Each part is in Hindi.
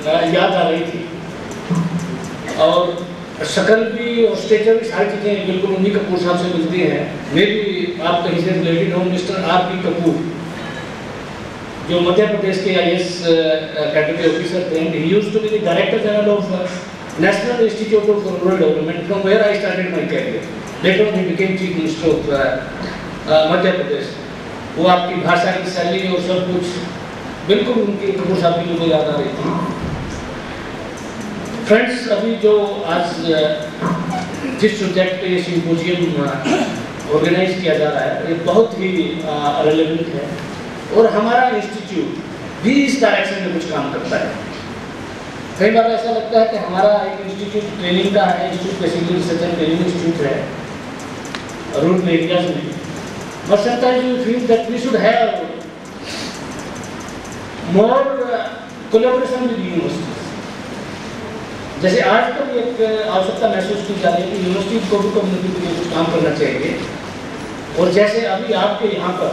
याद आ रही थी, और शक्ल भी और स्टेचर भी सारी चीज़ें बिल्कुल उन्हीं कपूर साहब से मिलती हैं। मे भी आप कहीं से रिलेटेड हो। Mister R.P. कपूर जो मध्य प्रदेश के IAS कैटेगरी ऑफिसर थे, and he used to be the director general of national institute of rural development, from where I started my career. Later on he became chief minister of Madhya Pradesh. वो आपकी भाषा की शैली और सब कुछ बिल्कुल उनके कपूर साहब की मुझे याद आ रही थी। फ्रेंड्स, अभी जो आज जिस सब्जेक्ट पे ये सिम्पोजियम ऑर्गेनाइज किया जा रहा है, ये बहुत ही रेलेवेंट है, और हमारा इंस्टीट्यूट भी इस डायरेक्शन में कुछ काम करता है। कई बार ऐसा लगता है कि हमारा एक इंस्टीट्यूट ट्रेनिंग का है, institute basically research and training institute है रूरल एरियाज में, but sometimes we feel that we should have more collaboration with universities. जैसे आज तो एक आवश्यकता महसूस की जा रही है कि यूनिवर्सिटी को भी कम्युनिटी के लिए कुछ काम करना चाहिए, और जैसे अभी आपके यहाँ पर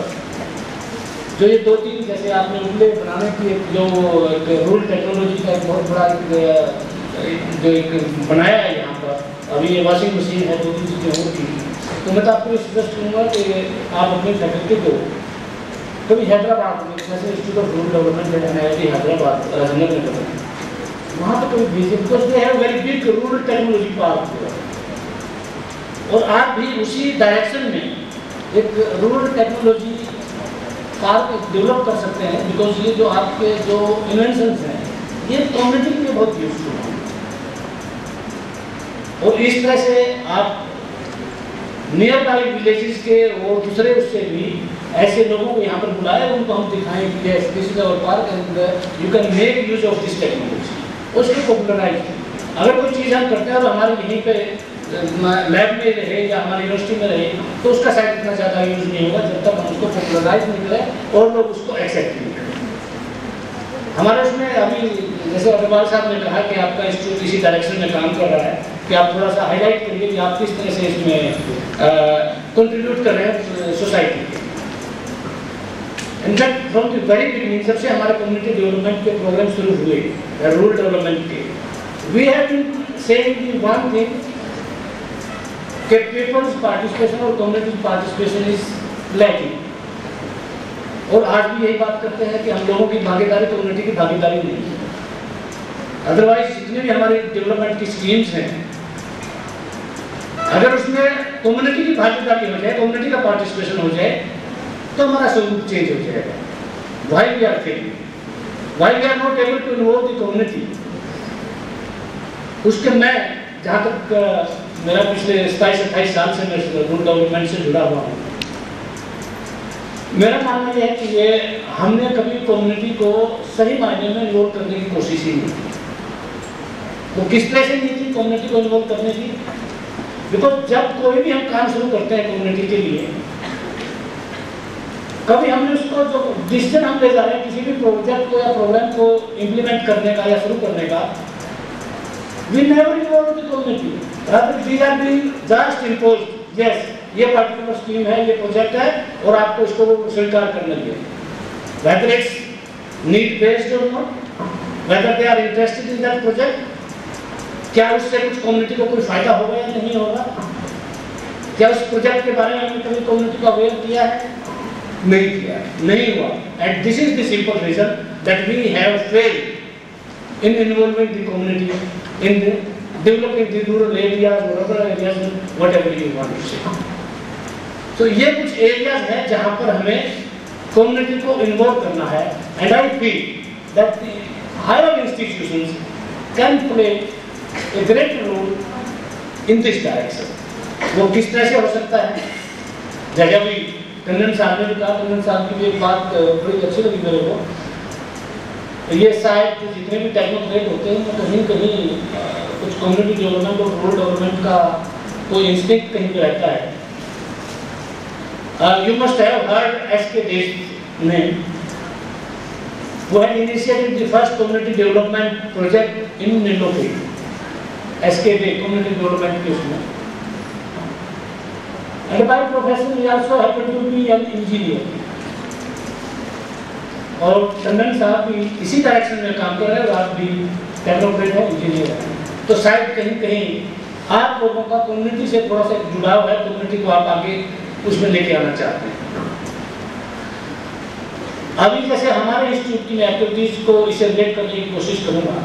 जो ये 2-3 जैसे आपने उपले बनाने की जो एक रूरल टेक्नोलॉजी का एक बहुत बड़ा जो एक बनाया है यहाँ पर, अभी ये वॉशिंग मशीन है, 2-3 चीज़ें और थी, तो मैं तो आपको सजेस्ट करूँगा कि आप अपनी फैकल्टी को कभी हैदराबाद में जैसे इंस्टीट्यूट ऑफ रूरल डेवलपमेंट है NIT हैदराबाद राजेंद्र नगर में, वहाँ पर कभी भेजिए, because they have very big rural technology park. और आप भी उसी डायरेक्शन में एक रूरल टेक्नोलॉजी पार्क डेवलप कर सकते हैं, बिकॉज ये जो आपके जो इन्वेंशंस हैं ये कम्युनिटी के लिए बहुत यूजफुल हैं। और इस तरह से आप नियर बाई विलेजेस के और दूसरे उससे भी ऐसे लोगों को यहाँ पर बुलाए, उनको हम दिखाएं कि this is our park and you can make use of this technology, उसको पॉपुलराइज। अगर कोई चीज़ हम करते हैं और हमारे यहीं पे लैब में रहे या हमारी यूनिवर्सिटी में रहे, तो उसका शायद इतना ज़्यादा यूज नहीं होगा जब तक हम उसको पॉपुलराइज नहीं करें और लोग उसको एक्सेप्ट नहीं करें। हमारे उसमें अभी जैसे अग्रवाल साहब ने कहा कि आपका इंस्टीट्यूट इसी डायरेक्शन में काम कर रहा है, कि आप थोड़ा सा हाईलाइट करिए कि आप किस तरह से इसमें कंट्रीब्यूट कर रहे हैं सोसाइटी के। In fact from the very beginning, जब से हमारे कम्युनिटी डेवलपमेंट के प्रोग्राम शुरू हुए रूरल डेवलपमेंट के, we have been saying one thing कि पीपल्स पार्टिसिपेशन और कम्युनिटी पार्टिसिपेशन इज लैकिंग, और आज भी यही बात करते हैं कि हम लोगों की भागीदारी कम्युनिटी की भागीदारी नहीं है। अदरवाइज जितनी भी हमारी डेवलपमेंट की स्कीम्स हैं, अगर उसमें कम्युनिटी की भागीदारी हो जाए, कम्युनिटी का पार्टिसिपेशन हो जाए, तो हमारा स्वरूप चेंज हो जाएगा। Why we are failing, why we are not able to involve the community, उसके मैं जहाँ तक मेरा पिछले 27-28 साल से मैं रूरल डेवलपमेंट से जुड़ा हुआ हूँ, मेरा मानना यह है कि ये हमने कभी कम्युनिटी को सही मायने में इन्वॉल्व करने की कोशिश ही नहीं की। वो किस तरह से नहीं थी कम्युनिटी को इन्वॉल्व करने की, बिकॉज जब कोई भी हम काम शुरू करते हैं कम्युनिटी के लिए, कभी हमने उसको जो डिसीजन हम ले जा रहे हैं किसी भी प्रोजेक्ट को या प्रोग्राम को इम्प्लीमेंट करने का या शुरू करने का, we never involve the community, rather we are being just imposed, yes ये पर्टिकुलर स्कीम है, ये प्रोजेक्ट है और आपको इसको स्वीकार करना है, वेदर इट्स नीड बेस्ड और not, whether they are interested in that project, क्या उससे कुछ कम्युनिटी को कोई फायदा होगा या नहीं होगा, क्या उस प्रोजेक्ट के बारे में हमने कभी कम्युनिटी को अवेयर किया है, नहीं किया, नहीं हुआ। And this is the simple reason that we have failed in involving the community in developing the rural areas, rural areas, whatever you want to say. तो ये कुछ एरियाज हैं जहां पर हमें कम्युनिटी को इन्वॉल्व करना है, and I feel that the higher institutions can play a great role in this direction. वो किस तरह से हो सकता है, जैसे अभी कन्नन साहब ने भी कहा, कन्नन साहब की भी एक बात बड़ी अच्छी लगी मेरे को, ये शायद जितने भी टेक्नोक्रेट होते हैं कहीं कहीं कुछ कम्युनिटी डेवलपमेंट और रूरल डेवलपमेंट का कोई इंस्टिंक्ट कहीं पे रहता है। You must have heard SK Desh name, who had initiated the first community development project in Nilokhi, SK Desh community development के उसमें, and by profession he also happened to be an engineer. और टंडन साहब भी इसी डायरेक्शन में काम कर रहे हैं और आप भी टेक्नोक्रेट हैं, इंजीनियर हैं, तो शायद कहीं कहीं आप लोगों का कम्युनिटी से थोड़ा सा जुड़ाव है, कम्युनिटी को आप आगे उसमें लेके आना चाहते हैं। अभी जैसे हमारे इंस्टीट्यूट की एक्टिविटीज को इसे रिलेट करने की कोशिश करूंगा।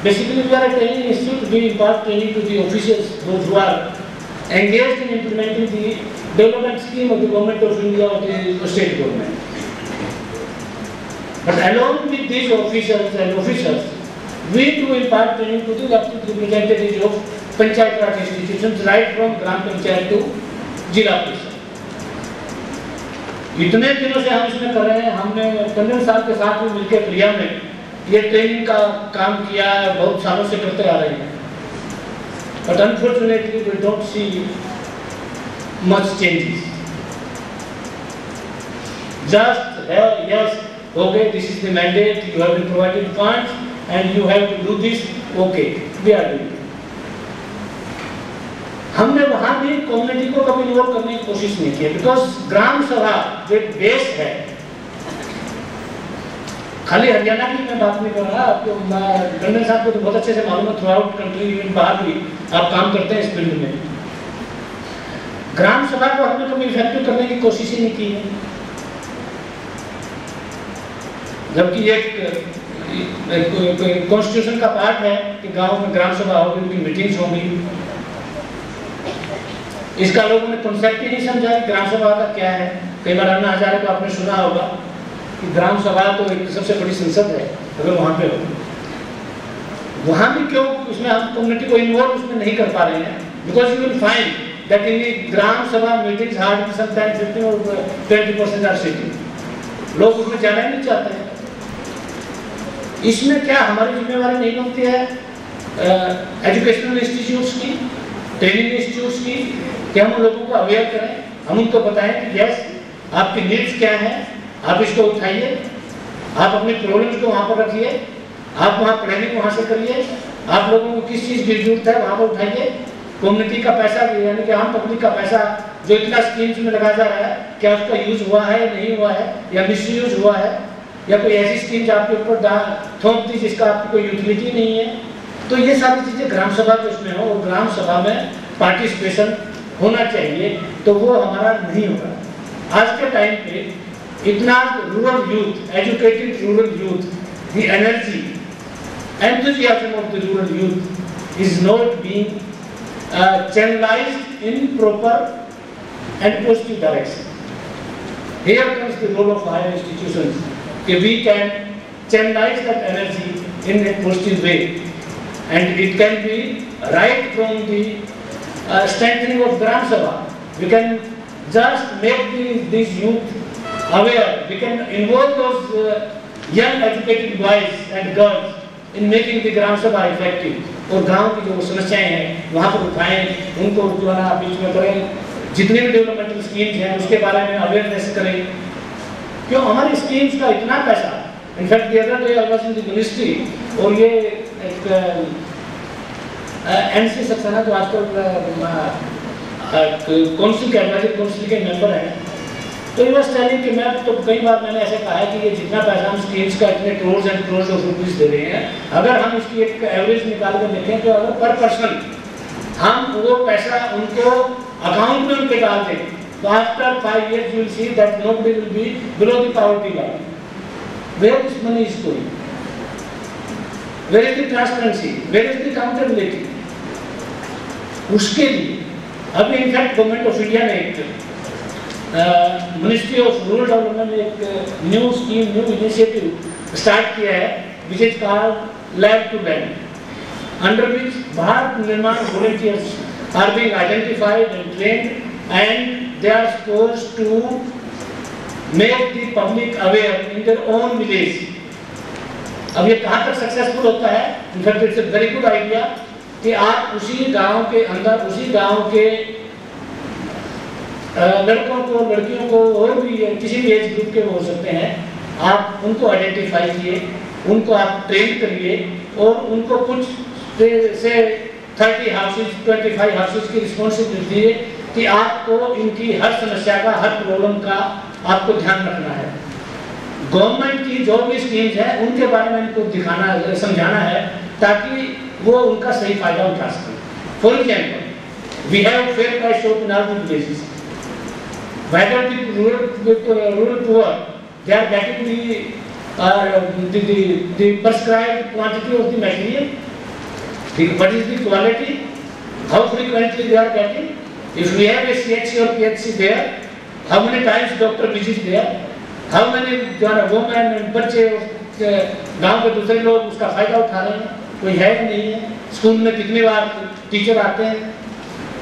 Basically we are a training institute, we impart training to the officers those who are engaged in implementing the development scheme of the government of India or the state government. But along with these officers, we do impart training to the elected representatives of Panchayat Raj institutions, right from Gram Panchayat to Jila Parishad. इतने दिनों से हम इसमें कर रहे हैं। हमने टंडन साहब के साथ भी मिलकर क्रिया में ये ट्रेनिंग का काम किया है, बहुत सालों से करते आ रहे हैं। But unfortunately, we don't see much changes. Just yes, okay, this is the mandate. You have been provided funds, and you have to do this. Okay, we are doing it. हमने वहाँ भी कम्युनिटी को कभी इन्वॉल्व करने की कोशिश नहीं की, बिकॉज ग्राम सभा जो बेस है, खाली हरियाणा की मैं बात नहीं कर रहा, आपको टंडन साहब को तो बहुत अच्छे से मालूम है, थ्रू आउट कंट्री इवन बाहर भी आप काम करते हैं इस फील्ड में। ग्राम सभा को हमने कभी इफेक्टिव करने की कोशिश ही नहीं की है, जबकि एक कॉन्स्टिट्यूशन का पार्ट है कि गांव में ग्राम सभा होगी, उनकी मीटिंग्स होंगी। इसका लोगों ने कॉन्सेप्ट ही नहीं समझा कि ग्राम सभा का क्या है। कई बार अन्ना हजारे को आपने सुना होगा कि ग्राम सभा तो एक सबसे बड़ी संसद है, अगर वहाँ पे हो, वहाँ भी क्यों उसमें हम कम्युनिटी को इन्वॉल्व उसमें नहीं कर पा रहे हैं, because you will find that in gram sabha meetings hardly sometimes 15 और 20% आर सिटिंग, लोग उसमें जाना ही नहीं चाहते हैं। इसमें क्या हमारी जिम्मेवारी नहीं बनती है एजुकेशनल इंस्टीट्यूट्स की, ट्रेनिंग इंस्टीट्यूट्स की, कि हम लोगों को अवेयर करें, हम उनको बताएं कि यस आपकी नीड्स क्या है, आप इसको उठाइए, आप अपने प्रॉब्लम्स को वहाँ पर रखिए, आप वहाँ प्लानिंग वहाँ से करिए, आप लोगों को किस चीज़ की जरूरत है वहाँ पर उठाइए। कम्युनिटी का पैसा यानी कि आम पब्लिक का पैसा जो इतना स्कीम्स में लगाया जा रहा है, क्या उसका यूज हुआ है नहीं हुआ है, या मिसयूज हुआ है, या कोई ऐसी स्कीम्स आपके ऊपर थोप दी जिसका आपकी कोई यूटिलिटी नहीं है। तो ये सारी चीज़ें ग्राम सभा के उसमें हो और ग्राम सभा में पार्टिसिपेशन होना चाहिए, तो वो हमारा नहीं होगा। आज के टाइम पे इतना rural youth, educated rural youth, the energy, enthusiasm of the rural youth is not being channelized in proper and positive direction. Here comes the role of higher institutions. If we can channelize that energy in a positive way, and it can be right from the strengthening of Gram Sabha. We can just make these youth aware. We can involve those young educated boys and girls in making the Gram Sabha effective. और गांव की जो समस्याएं हैं वहाँ पर उठाएं, उनको जो है ना बीच में करें, जितने भी डेवलपमेंटल स्कीम्स हैं उसके बारे में अवेयरनेस करें। क्यों हमारी स्कीम्स का इतना पैसा, in fact the other day I was in the ministry, और ये एक एनसी सक्सेना जो आजकल काउंसिल के एडवाइजरी काउंसिल के मेंबर हैं, तो ये बस टेलिंग कि मैं तो कई बार मैंने ऐसे कहा है कि ये जितना पैसा हम स्कीम्स का इतने crore and crore of rupees दे रहे हैं, अगर हम इसकी एक एवरेज निकाल कर देखें तो अगर पर पर्सन हम वो पैसा उनको अकाउंट में उनके डाल दें, तो after 5 years you will see that nobody will be below the poverty line. Where this money is going? Where is the transparency? Where is the accountability? उसके लिए अभी इनफैक्ट गवर्नमेंट ऑफ इंडिया ने एक मिनिस्ट्री ऑफ रूरल डेवलपमेंट ने एक new scheme, new initiative start किया है which is called lab to land, under which Bharat Nirman volunteers are being identified and trained and they are supposed to make the public aware in their own village. अब ये कहाँ तक सक्सेसफुल होता है? In fact it's a very good idea कि आप उसी गांव के अंदर, उसी गांव के लड़कों को, लड़कियों को, और भी किसी भी एज ग्रुप के हो सकते हैं, आप उनको आइडेंटिफाई किए, उनको आप ट्रेन करिए और उनको कुछ से 30 हाउसेज 25 हाउसेज की रिस्पॉन्सिबिलिटी दिए कि आपको इनकी हर समस्या का, हर प्रॉब्लम का आपको ध्यान रखना है। गवर्नमेंट की जो भी स्कीम्स है उनके बारे में इनको दिखाना समझाना है ताकि वो उनका सही फायदा उठा सकें। For example we have fair price shop in all villages, whether the rural poor they are getting the prescribed quantity of the material, what is the quality, how frequently they are getting, if we have a CHC or PHC there, how many times doctor visits there, how many women and बच्चे गांव के दूसरे लोग उसका फायदा उठा रहे हैं, कोई है नहीं है, स्कूल में कितनी बार टीचर आते हैं,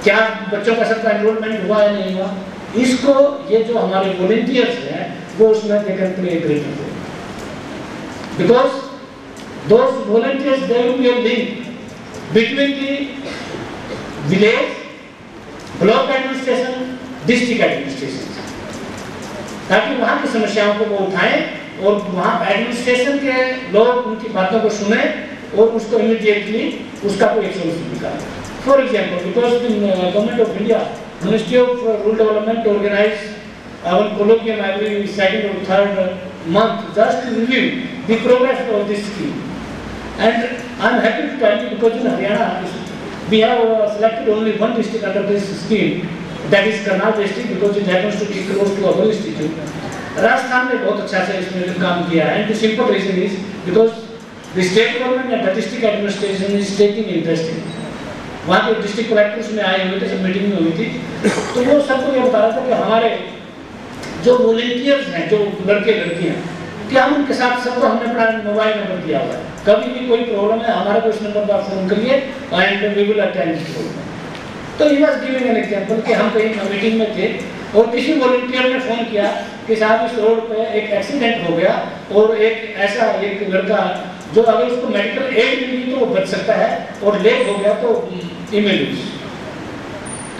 क्या बच्चों का सबका एनरोलमेंट हुआ है नहीं हुआ, इसको ये जो हमारे वॉलंटियर्स हैं वो उसमें देखकर प्ले ग्रेट होते हैं, because those volunteers they will be a link between the village, block administration, district administration, ताकि वहाँ की समस्याओं को वो उठाएं और वहाँ एडमिनिस्ट्रेशन के लोग उनकी बातों को सुने और उसको इमीडिएटली उसका कोई एक्शन निकालें। For example because the government of India Ministry of Rural Development organized our colloquium every second or third month just to review the progress of this scheme. And I am happy to tell you because in Haryana we have selected only one district under this scheme, that is Karnal district, because it happens to be close to our institute. Rajasthan ने बहुत अच्छा से इसमें काम किया है, and the simple reason is because the state government and the district administration is taking interest in it. वहाँ के डिस्ट्रिक्ट कलेक्टर्स में आए हुए थे, सब मीटिंग में हुई थी, तो वो सबको ये बता रहा था कि हमारे जो वॉलंटियर्स हैं, जो लड़के लड़कियाँ, कि हम उनके साथ सबको हमने अपना मोबाइल नंबर दिया हुआ है, कभी भी कोई प्रॉब्लम है हमारे को इस नंबर पर फोन करिए and we will attend to it. तो he was giving an example कि हम कहीं मीटिंग में थे और किसी वॉलंटियर ने फोन किया कि साहब इस रोड पे एक एक्सीडेंट हो गया और एक ऐसा एक लड़का जो अगर उसको मेडिकल एड मिली तो वो बच सकता है और लेट हो गया तो immediately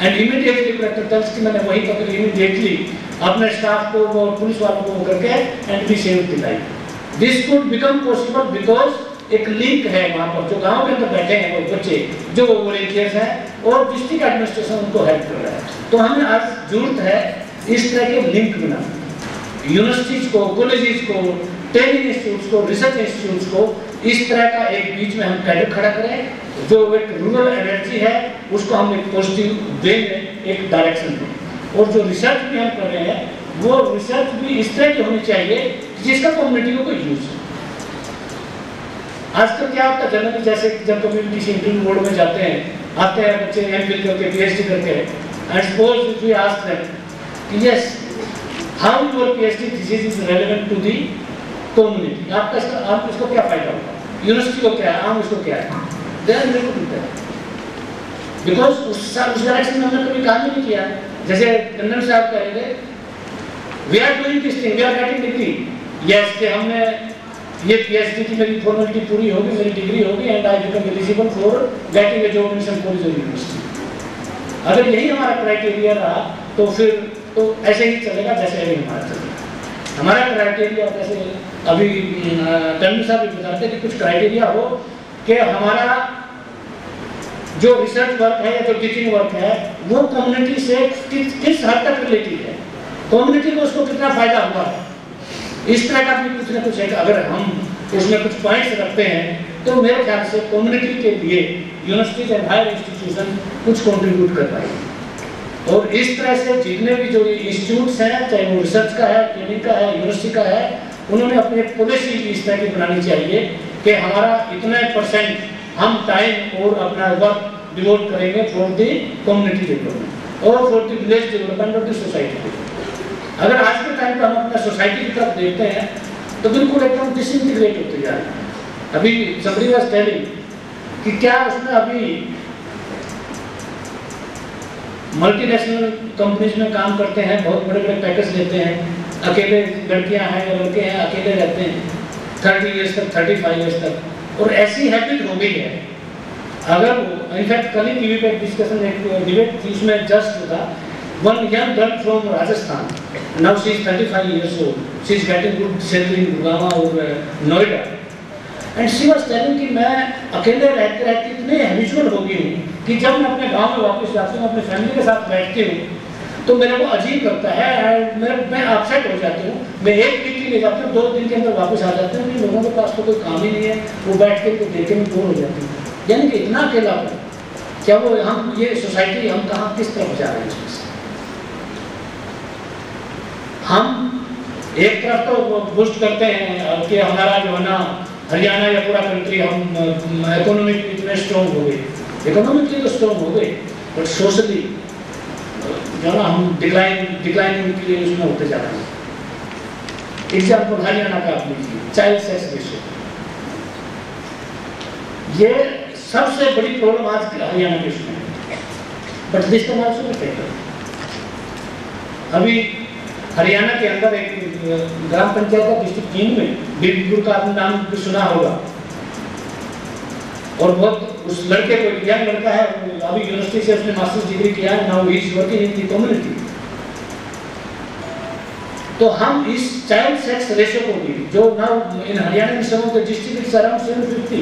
and immediately collector tells कि मैंने वही पकड़ इमीडिएटली अपने स्टाफ को और पुलिस वालों को करके and we save the life. This could become possible because एक लिंक है वहाँ पर, जो गांव के अंदर बैठे हैं वो बच्चे जो वॉलंटियर्स हैं और डिस्ट्रिक्ट एडमिनिस्ट्रेशन उनको हेल्प कर रहा है। तो हमें आज जरूरत है इस तरह के लिंक बनाने, यूनिवर्सिटीज को, कॉलेजेस को, ट्रेनिंग इंस्टीट्यूट्स को, रिसर्च इंस्टीट्यूट्स को इस तरह का एक बीच में हम कैडर खड़ा करें, जो एक रूरल एनर्जी है उसको हम एक पॉजिटिव वे में एक डायरेक्शन दें। और जो रिसर्च भी हम कर रहे हैं वो रिसर्च भी इस तरह की होनी चाहिए जिसका कम्युनिटी को कोई यूज है। आजकल क्या होता है जनरली, जैसे जब कभी किसी इंटरव्यू बोर्ड में जाते हैं, आते हैं बच्चे एमफिल करके पीएचडी करके, and suppose if we ask them कि yes how your PhD thesis is relevant to the community, आप इसको क्या फायदा होगा, यूनिवर्सिटी को क्या है, आम इसको क्या है, देन मेरे को मिलता है बिकॉज उस डायरेक्शन में हमने कभी काम ही नहीं किया। जैसे टंडन साहब कहेंगे we are doing this thing, we are getting degree, yes कि हमने ये पीएचडी की मेरी फॉर्मेलिटी पूरी होगी, मेरी डिग्री होगी and I become eligible for getting a job in some college और यूनिवर्सिटी। अगर यही हमारा क्राइटेरिया रहा तो फिर तो ऐसे ही चलेगा जैसे अभी हमारा चलेगा। हमारा क्राइटेरिया जैसे अभी टंडन साहब भी बताते कि कुछ क्राइटेरिया हो कि हमारा जो रिसर्च वर्क है या जो टीचिंग वर्क है वो कम्युनिटी से किस हद तक रिलेटेड है, कम्युनिटी को उसको कितना फायदा हुआ है, इस तरह का भी कुछ ना कुछ है। अगर हम उसमें कुछ पॉइंट्स रखते हैं तो मेरे ख्याल से कम्युनिटी के लिए यूनिवर्सिटीज एंड हायर इंस्टीट्यूशन कुछ कंट्रीब्यूट कर पाएंगे। और इस तरह से जितने भी जो इंस्टीट्यूट्स हैं, चाहे वो रिसर्च का है, ट्रेनिंग का है, यूनिवर्सिटी का है, उन्होंने अपनी पॉलिसी भी इस तरह की बनानी चाहिए कि हमारा इतने % हम टाइम और अपना वर्क डिवोट करेंगे फॉर द कम्युनिटी डेवलपमेंट और for the village development of the society. अगर आज के टाइम पर हम अपना सोसाइटी की तरफ देखते हैं तो बिल्कुल एकदम डिसइंटीग्रेट होते जा रहे हैं। अभी somebody was telling कि क्या उसमें अभी मल्टीनेशनल कंपनीज में काम करते हैं, बहुत बड़े बड़े पैकेज लेते हैं, अकेले लड़कियां हैं या लड़के हैं अकेले रहते हैं 30 ईयर्स तक, 35 ईयर्स तक, और ऐसी हैबिट हो गई है। अगर इनफैक्ट कल ही टीवी पे डिस्कशन एक डिबेट थी, उसमें जस्ट था one young girl from Rajasthan, now she is 35 years old, she is getting good salary in Gurgaon और Noida, and she was telling कि मैं अकेले रहते रहते इतने हैबिचुअल हो गई हूँ कि जब मैं अपने गांव में वापस जाती हूँ, अपने फैमिली के साथ बैठती हूँ तो मेरे को अजीब लगता है, मैं अपसेट हो जाती हूँ। मैं एक वीक के लिए जाती हूँ, 2 दिन के अंदर वापस आ जाती हूँ कि लोगों के पास तो कोई काम ही नहीं है, वो बैठ के तो देख के मैं बोर हो जाती हूँ। यानी कि इतना अकेलापन, क्या वो हम ये सोसाइटी हम कहाँ किस तरफ जा रहे हैं इसमें? हम एक तरफ तो बुस्ट करते हैं कि हमारा जो है ना हरियाणा या पूरा कंट्री हम इकोनॉमिक इतने स्ट्रॉन्ग हो गए, इकोनॉमिकली तो स्ट्रॉन्ग हो गए, बट सोशली जो ना हम डिक्लाइनिंग के लिए उसमें होते जा रहे हैं। एग्जाम्पल हरियाणा का आप लीजिए, चाइल्ड सेक्स रेशियो, ये सबसे बड़ी प्रॉब्लम आज हरियाणा के उसमें है। But this time also taken, अभी हरियाणा के अंदर एक ग्राम पंचायत का डिस्ट्रिक्ट 3 में बीरपुर का आपने नाम भी सुना होगा, और बहुत उस लड़के को, यंग लड़का है, अभी यूनिवर्सिटी से उसने मास्टर्स डिग्री किया है, now he is working in the community. तो हम इस चाइल्ड सेक्स रेशियो को भी, जो नाउ इन हरियाणा में some of the district is around 750,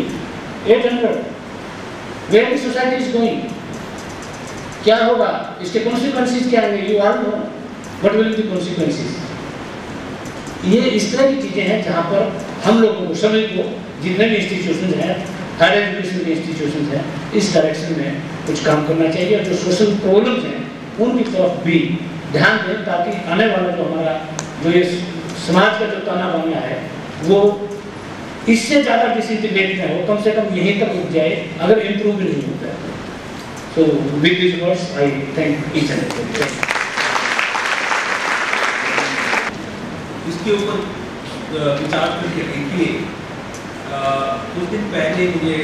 800, where the society is going, क्या होगा, इसके कॉन्सिक्वेंसेस क्या होंगे? You all know what will be the consequences. ये इस तरह की चीजें हैं जहां पर हम लोगों को, सभी को, जितने भी इंस्टीट्यूशन हैं, हायर एजुकेशन के इंस्टीट्यूशन हैं, इस डायरेक्शन में कुछ काम करना चाहिए। और जो सोशल प्रॉब्लम्स हैं उनकी तरफ भी ध्यान दें, ताकि आने वाला जो हमारा जो ये समाज का जो ताना बाना है वो इससे ज़्यादा डिसइंटीग्रेट ना हो, कम से कम यहीं तक रुक जाए, अगर इम्प्रूव भी नहीं होता है। So with this words I thank each and every. इसके ऊपर विचार करके देखिए, कुछ दिन पहले मुझे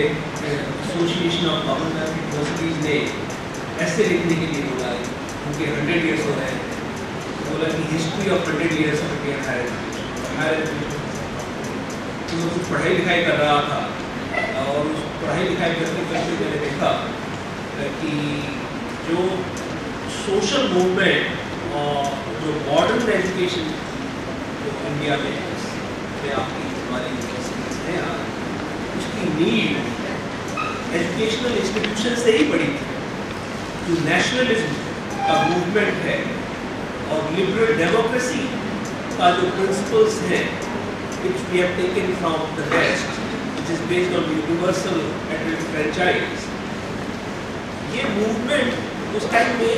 एसोसिएशन ऑफ कॉमनवेल्थ यूनिवर्सिटीज़ ने ऐसे लिखने के लिए बोला है, उनके 100 ईयर्स हो रहे हैं, बोला कि history of 100 years of Indian higher education. तो कुछ पढ़ाई लिखाई कर रहा था, और उस पढ़ाई लिखाई करते करते मैंने देखा कि जो सोशल मूवमेंट और जो मॉडर्न एजुकेशन जो इंडिया में आपकी हमारी यूनिवर्सिटीज़ हैं, उसकी नीड एजुकेशनल इंस्टीट्यूशन से ही पड़ी थी। जो नेशनलिज्म का मूवमेंट है और लिबरल डेमोक्रेसी का जो प्रिंसिपल्स हैं, which we have taken from the West, which is based on universal adult franchise, ये मूवमेंट उस टाइम में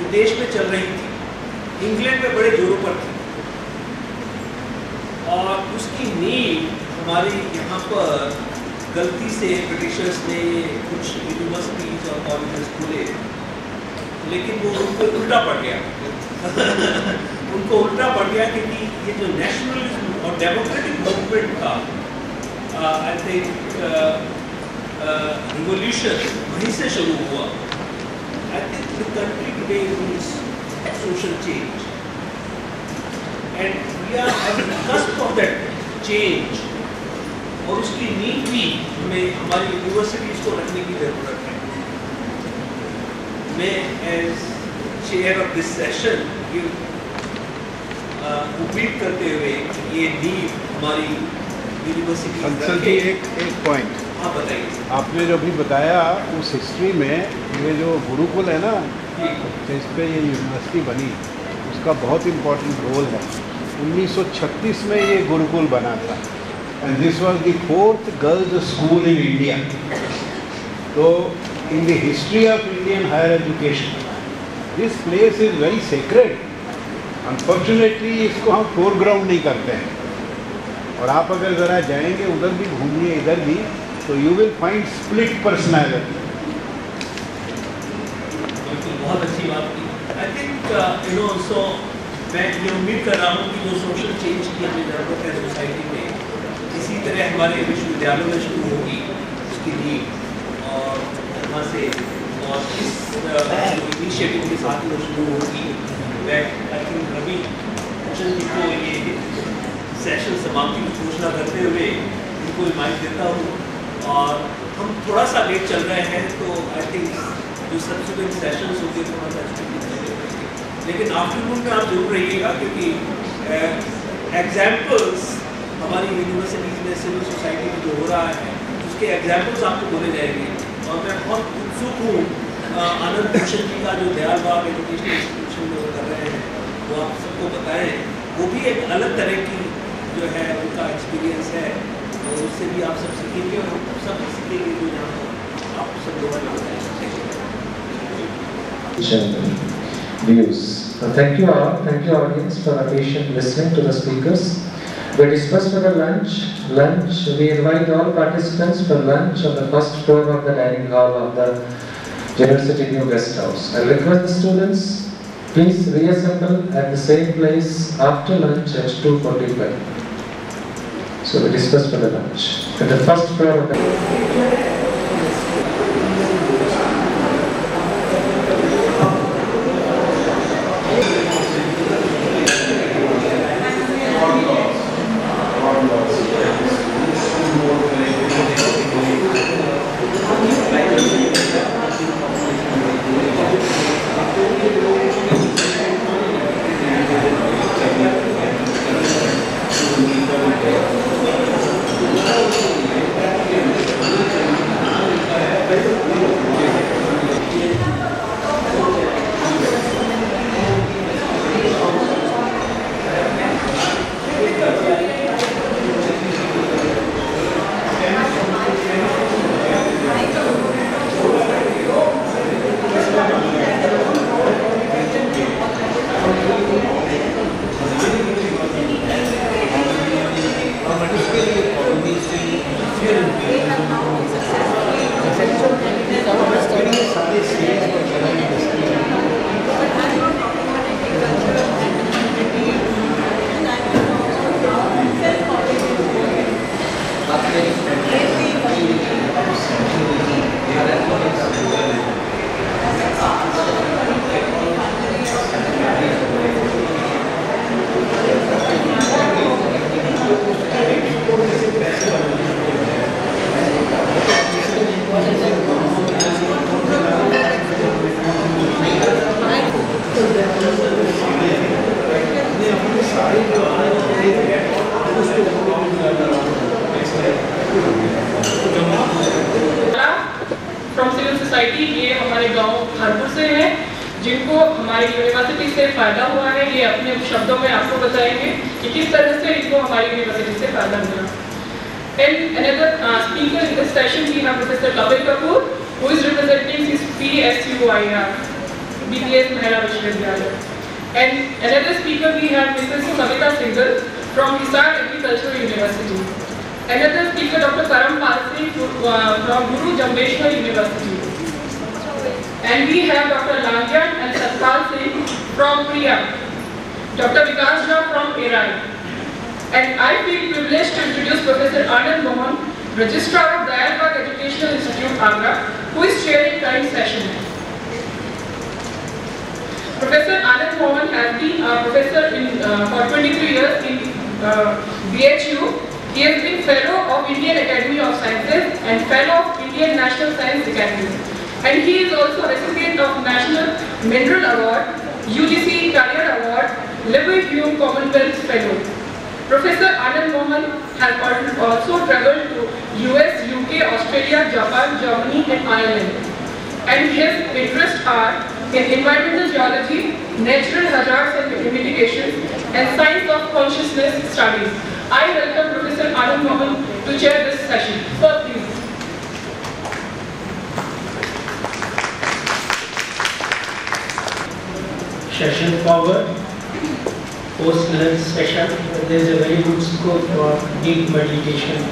विदेश में चल रही थी, इंग्लैंड में बड़े जोरों पर थी, और उसकी नीड हमारे यहाँ पर गलती से ब्रिटिशर्स ने कुछ यूनिवर्सिटीज और कॉलेजेस खोले, लेकिन वो उनको उल्टा पड़ गया उनको उल्टा पड़ गया, क्योंकि ये जो नेशनलिज्म और डेमोक्रेटिक मूवमेंट था, आई थिंक रिवॉल्यूशन वहीं से शुरू हुआ। I think the country today needs social change, and we are at the cusp of that change, और उसकी नींव भी हमें हमारी यूनिवर्सिटीज़ को रखने की ज़रूरत है। मैं as chair of this session उम्मीद करते हुए ये नींव हमारी यूनिवर्सिटी एक पॉइंट आप बताइए। आपने जो भी बताया उस हिस्ट्री में ये जो गुरुकुल है ना, जिस पे ये यूनिवर्सिटी बनी, उसका बहुत इम्पोर्टेंट रोल है। 1936 में ये गुरुकुल बना था, and this was the 4th girls school in India. तो in the history of Indian higher education this place is very sacred. Unfortunately इसको हम फोरग्राउंड नहीं करते हैं, और आप अगर ज़रा जाएंगे उधर भी घूमिए इधर भी, तो you will find split personality. बहुत अच्छी बात की। आई थिंक सो मैं ये उम्मीद कर रहा हूँ कि जो सोशल चेंज की हमें ज़रूरत है सोसाइटी में, इसी तरह हमारे विश्वविद्यालयों में शुरू होगी उसकी नीड, और वहाँ से और इस इनिशिएटिव के साथ वो शुरू होगी। मैं आई थिंक रवि किशन जी को ये सेशन समाप्ति की घोषणा करते हुए इनको रिमाइंड देता हूँ, और हम थोड़ा सा लेट चल रहे हैं, तो आई थिंक जो सब्सिक्वेंट सेशंस होंगे थोड़ा सा लेकिन आफ्टरनून में आप जरूर रहिएगा, क्योंकि एग्जाम्पल्स हमारी यूनिवर्सिटीज़ में सिविल सोसाइटी में जो हो रहा है उसके एग्जाम्पल्स आपको बोले जाएंगे, और मैं बहुत उत्सुक हूँ आनंद भूषण जी का जो दयाल बाग एजुकेशनल इंस्टीट्यूशन में वो कर रहे हैं, वो आप सबको बताएं। वो भी एक अलग तरह की जो है उनका एक्सपीरियंस है, और उससे भी आप सब सीखेंगे और हम सब सीखेंगे जो यहाँ आप सब लोग views. Thank you all, thank you audience for a patient listening to the speakers. We disperse for the lunch. We invite all participants for lunch on the first floor of the dining hall of the University New Guest House. I request the students, please reassemble at the same place after lunch at 2:45. So we disperse for the lunch at the first floor of the from civil society, ये हमारे गांव खानपुर से हैं, जिनको हमारी यूनिवर्सिटी से फ़ायदा हुआ है। ये अपने शब्दों में आपको बताएंगे कि किस तरह से इनको हमारी यूनिवर्सिटी से फ़ायदा मिला। And another speaker in this session we have Professor Kapil Kapoor, who is representing his PSUIR, BPS Mahila Vishwavidyalaya. And another speaker we have Mrs. Savita Singhal from Hisar Agricultural University. Another speaker Dr. Karam Parsi from Guru Jambeshwar University. And we have Dr. Langyan and Satpal Singh from Priya, Dr. Vikas Rao from Erai. And I feel privileged to introduce Professor Anand Mohan, Registrar of Dayal Bagh Educational Institute, Agra, who is chairing tonight's session. Professor Anand Mohan has been a professor for 23 years in BHU. He has been Fellow of Indian Academy of Sciences and Fellow of Indian National Science Academy. And he is also a recipient of National Mineral Award, UGC Career Award, Liber Hume Commonwealth Fellow. Professor Anand Mohan has also travelled to US, UK, Australia, Japan, Germany and Ireland. And his interests are in environmental geology, natural hazards and mitigation, and science of consciousness studies. I welcome Professor Anand Mohan to chair this session. Sir, please. Session forward. Post-lunch session, there is a very good scope for deep meditation.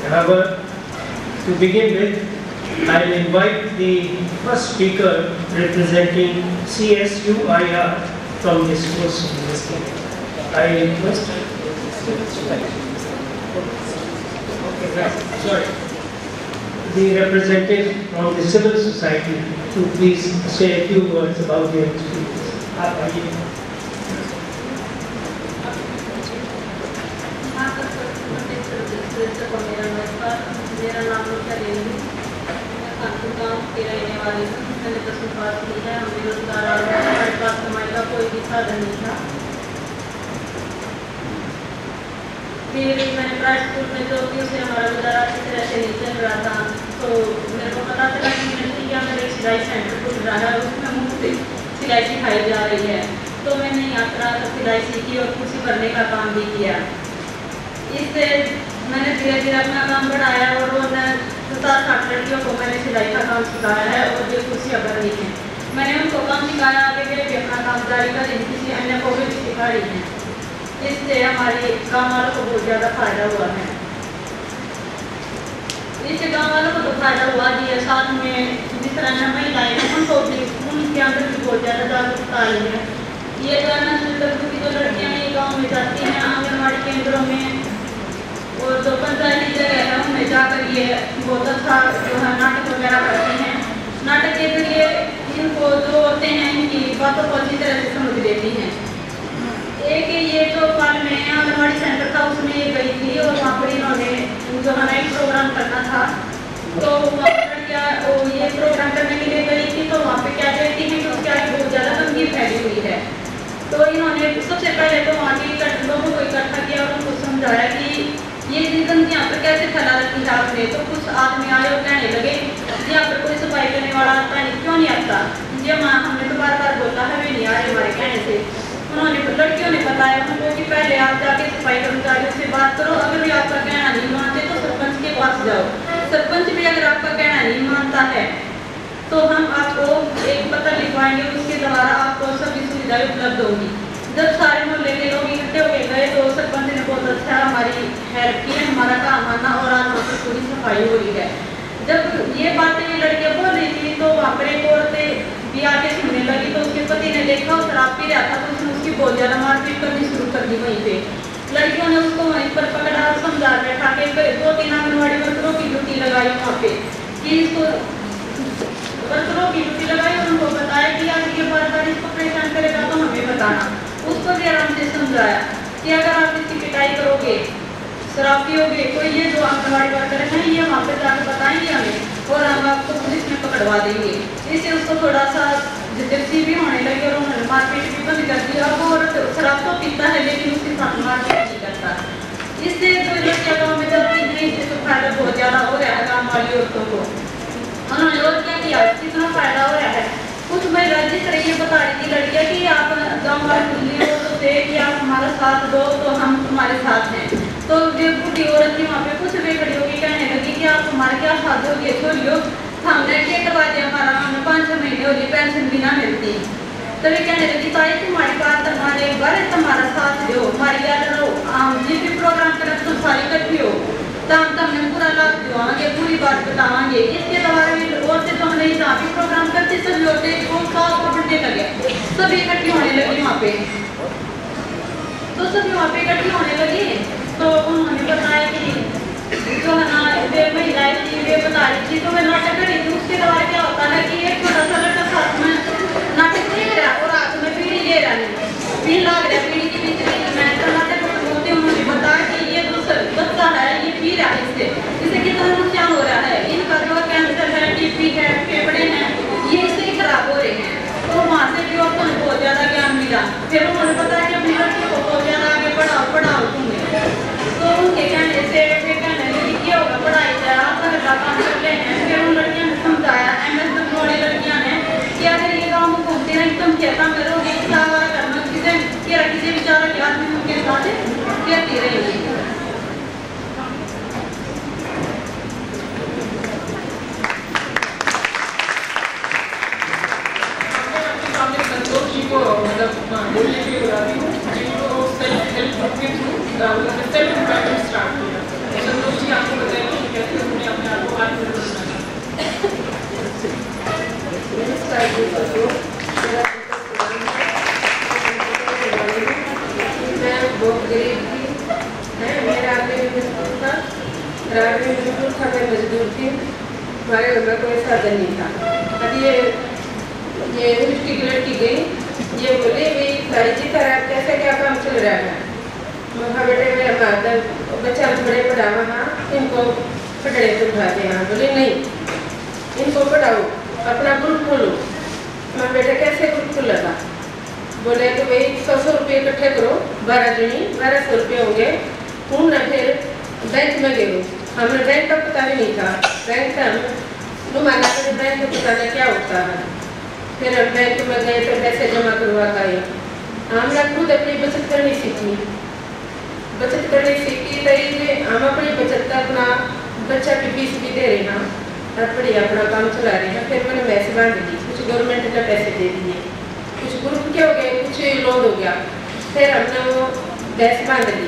However, to begin with, I will invite the first speaker representing CSUIR from this course university. I request. Sorry. The representative from the civil society to please say a few words about their experience. मेरा नाम रेलू, मैं गाँव की रहने वाली हूँ। मैंने 10वीं पास की है। हम बेरोजगार और पास कमाई का कोई भी साधन नहीं था। फिर मैंने प्राइवेट स्कूल में जो थी उससे हमारा गुजारा अच्छी तरह से नहीं चल रहा था। तो मेरे को पता चला सिलाई जा रही है। तो मैंने यात्रा सिलाई सीखी और कुर्सी भरने का काम भी किया। इससे मैंने धीरे धीरे अपना काम बढ़ाया और 7-8 लड़कियों को मैंने सिलाई का काम सिखाया है और जो कुर्सियाँ भरनी है मैंने उनको काम सिखाया, आगे भी अपना काम जारी करें, किसी अन्य को भी सिखा रही हैं। इससे हमारे गाँव वालों को बहुत ज़्यादा फायदा हुआ है। इससे गाँव वालों को तो फायदा हुआ ही है, साथ में जिस तरह से महिलाएं उनको भी उनके अंदर भी बहुत ज़्यादा जागरूकता आई है। ये जो है ना की जो लड़कियाँ ये गाँव में जाती हैं आंगनबाड़ी केंद्रों में और जो पंचायती जगह है उनमें जाकर ये बहुत अच्छा जो है नाटक वगैरह करती हैं। नाटक के जरिए इनको जो होते हैं इनकी बातों को अच्छी तरह से समझ लेती हैं। एक ये जो कल में आंगनबाड़ी सेंटर था उसमें ये गई थी और वहाँ पर इन्होंने जो है एक प्रोग्राम करना था, तो वहाँ पर क्या ये प्रोग्राम करने के लिए गई थी, तो वहाँ पे क्या कहती हैं कि उसके आगे बहुत ज़्यादा गंदगी फैली हुई है। तो इन्होंने सबसे पहले तो वहाँ के लोगों को इकट्ठा किया और उनको समझाया कि ये गंदगी यहाँ पर कैसे फैला रखी है आपने। तो कुछ आदमी आए और कहने लगे यहाँ पर कोई सफाई करने वाला आता नहीं, क्यों नहीं आता? ये माँ हमने तो बार बार बोला है, वे नहीं आ रहे हमारे कहने से। उन्होंने लड़कियों ने बताया उनको कि पहले आप जाके सफाई कर्मचारियों से बात करो, अगर भी आपका कहना नहीं मानते तो सरपंच के पास जाओ। सरपंच भी अगर आपका कहना नहीं मानता है तो हम आपको एक पत्र लिखवाएंगे, उसके द्वारा आपको सभी सुविधाएं उपलब्ध होगी। जब सारे मोहल्ले के लोग इकट्ठे होकर गए तो सरपंच ने बहुत अच्छा हमारी हेल्प की है, हमारा काम आना और आज वहाँ पर पूरी सफाई हो रही है। जब ये बातें ये लड़कियाँ बोल रही थी तो वहाँ पर एक औरत भी आके सुनने लगी, तो उसके पति ने देखा और शराब पी रहा था, तो उसने उसकी बहुत ज़्यादा मारपीट करनी शुरू कर दी। वहीं पे लड़कियों ने उसको वहीं पर पकड़ा और समझा बैठा के 2-3 आंगनबाड़ी वर्करों की ड्यूटी लगाई वहाँ पे कि इसको वर्करों की ड्यूटी लगाई और उनको बताया कि अगर ये बार-बार इसको परेशान करेगा तो हमें बताना। उसको भी आराम से समझाया कि अगर आप इसकी पिटाई करोगे, शराब पियोगे, तो ये जो आंगनबाड़ी वर्कर हैं ये वहाँ पर जाकर बताएंगे हमें और हम आपको पुलिस में पकड़वा देंगे। इससे उसको थोड़ा सा दिलचस्पी भी होने लगी और उन्होंने मारपीट भी बंद कर दी। अब वो शराब तो पीता है लेकिन उसके साथ मारपीट नहीं करता। इससे जो लड़कियाँ गाँव में चलती हैं इसको फायदा बहुत ज़्यादा हो रहा है गाँव वाली औरतों को। उन्होंने और क्या किया, कितना फायदा हो रहा है। कुछ महिला जिस तरह ये बता रही थी लड़कियाँ कि आप गाँव वाली औरतों से कि आप हमारा साथ दो तो हम तुम्हारे साथ हैं। तो जो बूढ़ी औरत थी वहाँ पे कुछ भी खड़ी होगी कहने लगी कि आप हमारे क्या साथ दोगे, छोड़ियो हमने क्या करवा दिया, हमारा हमें 5-6 महीने हो गए पेंशन भी ना मिलती। तो वे कहने लगी ताई तुम्हारी बात हमारे बारे तुम्हारा साथ दो, हमारी याद रहो, हम जिस भी प्रोग्राम करें तुम सारी इकट्ठी हो तो हम तुम्हें पूरा लाभ दिवाएंगे, पूरी बात बताएंगे। इसके अलावा औरतें तो हमने जहाँ भी प्रोग्राम करती सभी औरतें वो साथ बढ़ने लगे, सभी इकट्ठी होने लगी वहाँ पे। तो सभी वहाँ पे इकट्ठी होने लगी तो उन्होंने बताया कि जो है ना वे महिलाएं थी वे बता रही थी तो वे नाटक कर रही थी। उसके द्वारा क्या होता है कि एक छोटा सा लड़का साथ में नाटक देख रहा और हाथ में पीढ़ी ले रहा है, पीढ़ लाग रहा है, पीढ़ी के बीच में नाटक बोलते उन्होंने बताया कि ये जो बच्चा है ये पी रहा है, इससे कितना नुकसान हो रहा है, इनका जो कैंसर है, टीबी है, फेफड़े हैं, ये इससे ही खराब हो रहे हैं। तो वहाँ से भी औरतों ने बहुत ज़्यादा ज्ञान मिला। फिर उन्होंने बताया कि अपनी लड़कियों को बहुत ज़्यादा आगे पढ़ाओ तुम्हें। तो उनके कहने से फिर कहने लगी क्या होगा पढ़ाई जाए आप अगर काम कर रहे हैं। फिर उन लड़कियों ने समझाया MSW वाली लड़कियाँ ने कि अगर ये गाँव में घूमते हैं तुम क्या काम करोगे, सारा करना किसी बेचारा के आदमी उनके साथ कहती रहेगी। को मतलब बोलने के लिए बुलाती हूँ जिनको सेल्फ हेल्प ग्रुप के थ्रू सेल्फ एम्प्लॉयमेंट स्टार्ट किया। संतोष जी आपको बताएंगे कि कैसे उन्होंने अपने आप को आत्मनिर्भर मैं बहुत गरीब थी, मेरा मजदूर था, मैं मजदूर थी, हमारे घर में कोई साधन नहीं था। अब ये की लड़की गई, ये बोले भाई सारी जी खराब कैसे क्या काम चल रहा है। मैं बेटे मेरा बच्चा बड़े पढ़ा वहाँ इनको पढ़े तो उठाते हैं। बोले नहीं इनको पढ़ाओ अपना ग्रुप खोलो। मैं बेटे कैसे ग्रुप खुलेगा? बोले कि भाई 100 रुपये इकट्ठे करो, 12 जनी 1200 रुपये होंगे। हूँ ना फिर बैंक में गए, हमें बैंक का पता भी नहीं था। बैंक का हम नुमाना बैंक का पता नहीं क्या होता है। फिर हम बैंक में गए तो पैसे जमा करवा कर आए। हमने खुद अपनी बचत करनी सीखी, बचत करनी सीखी तो हम अपनी बचत का अपना बच्चा की फीस भी दे रहे हैं और बढ़िया अपना काम चला रहे हैं। फिर मैंने मैस बांध दी, कुछ गवर्नमेंट ने पैसे दे दिए, कुछ ग्रुप के हो गए, कुछ लोन हो गया। फिर हमने वो भैंस बांध ली,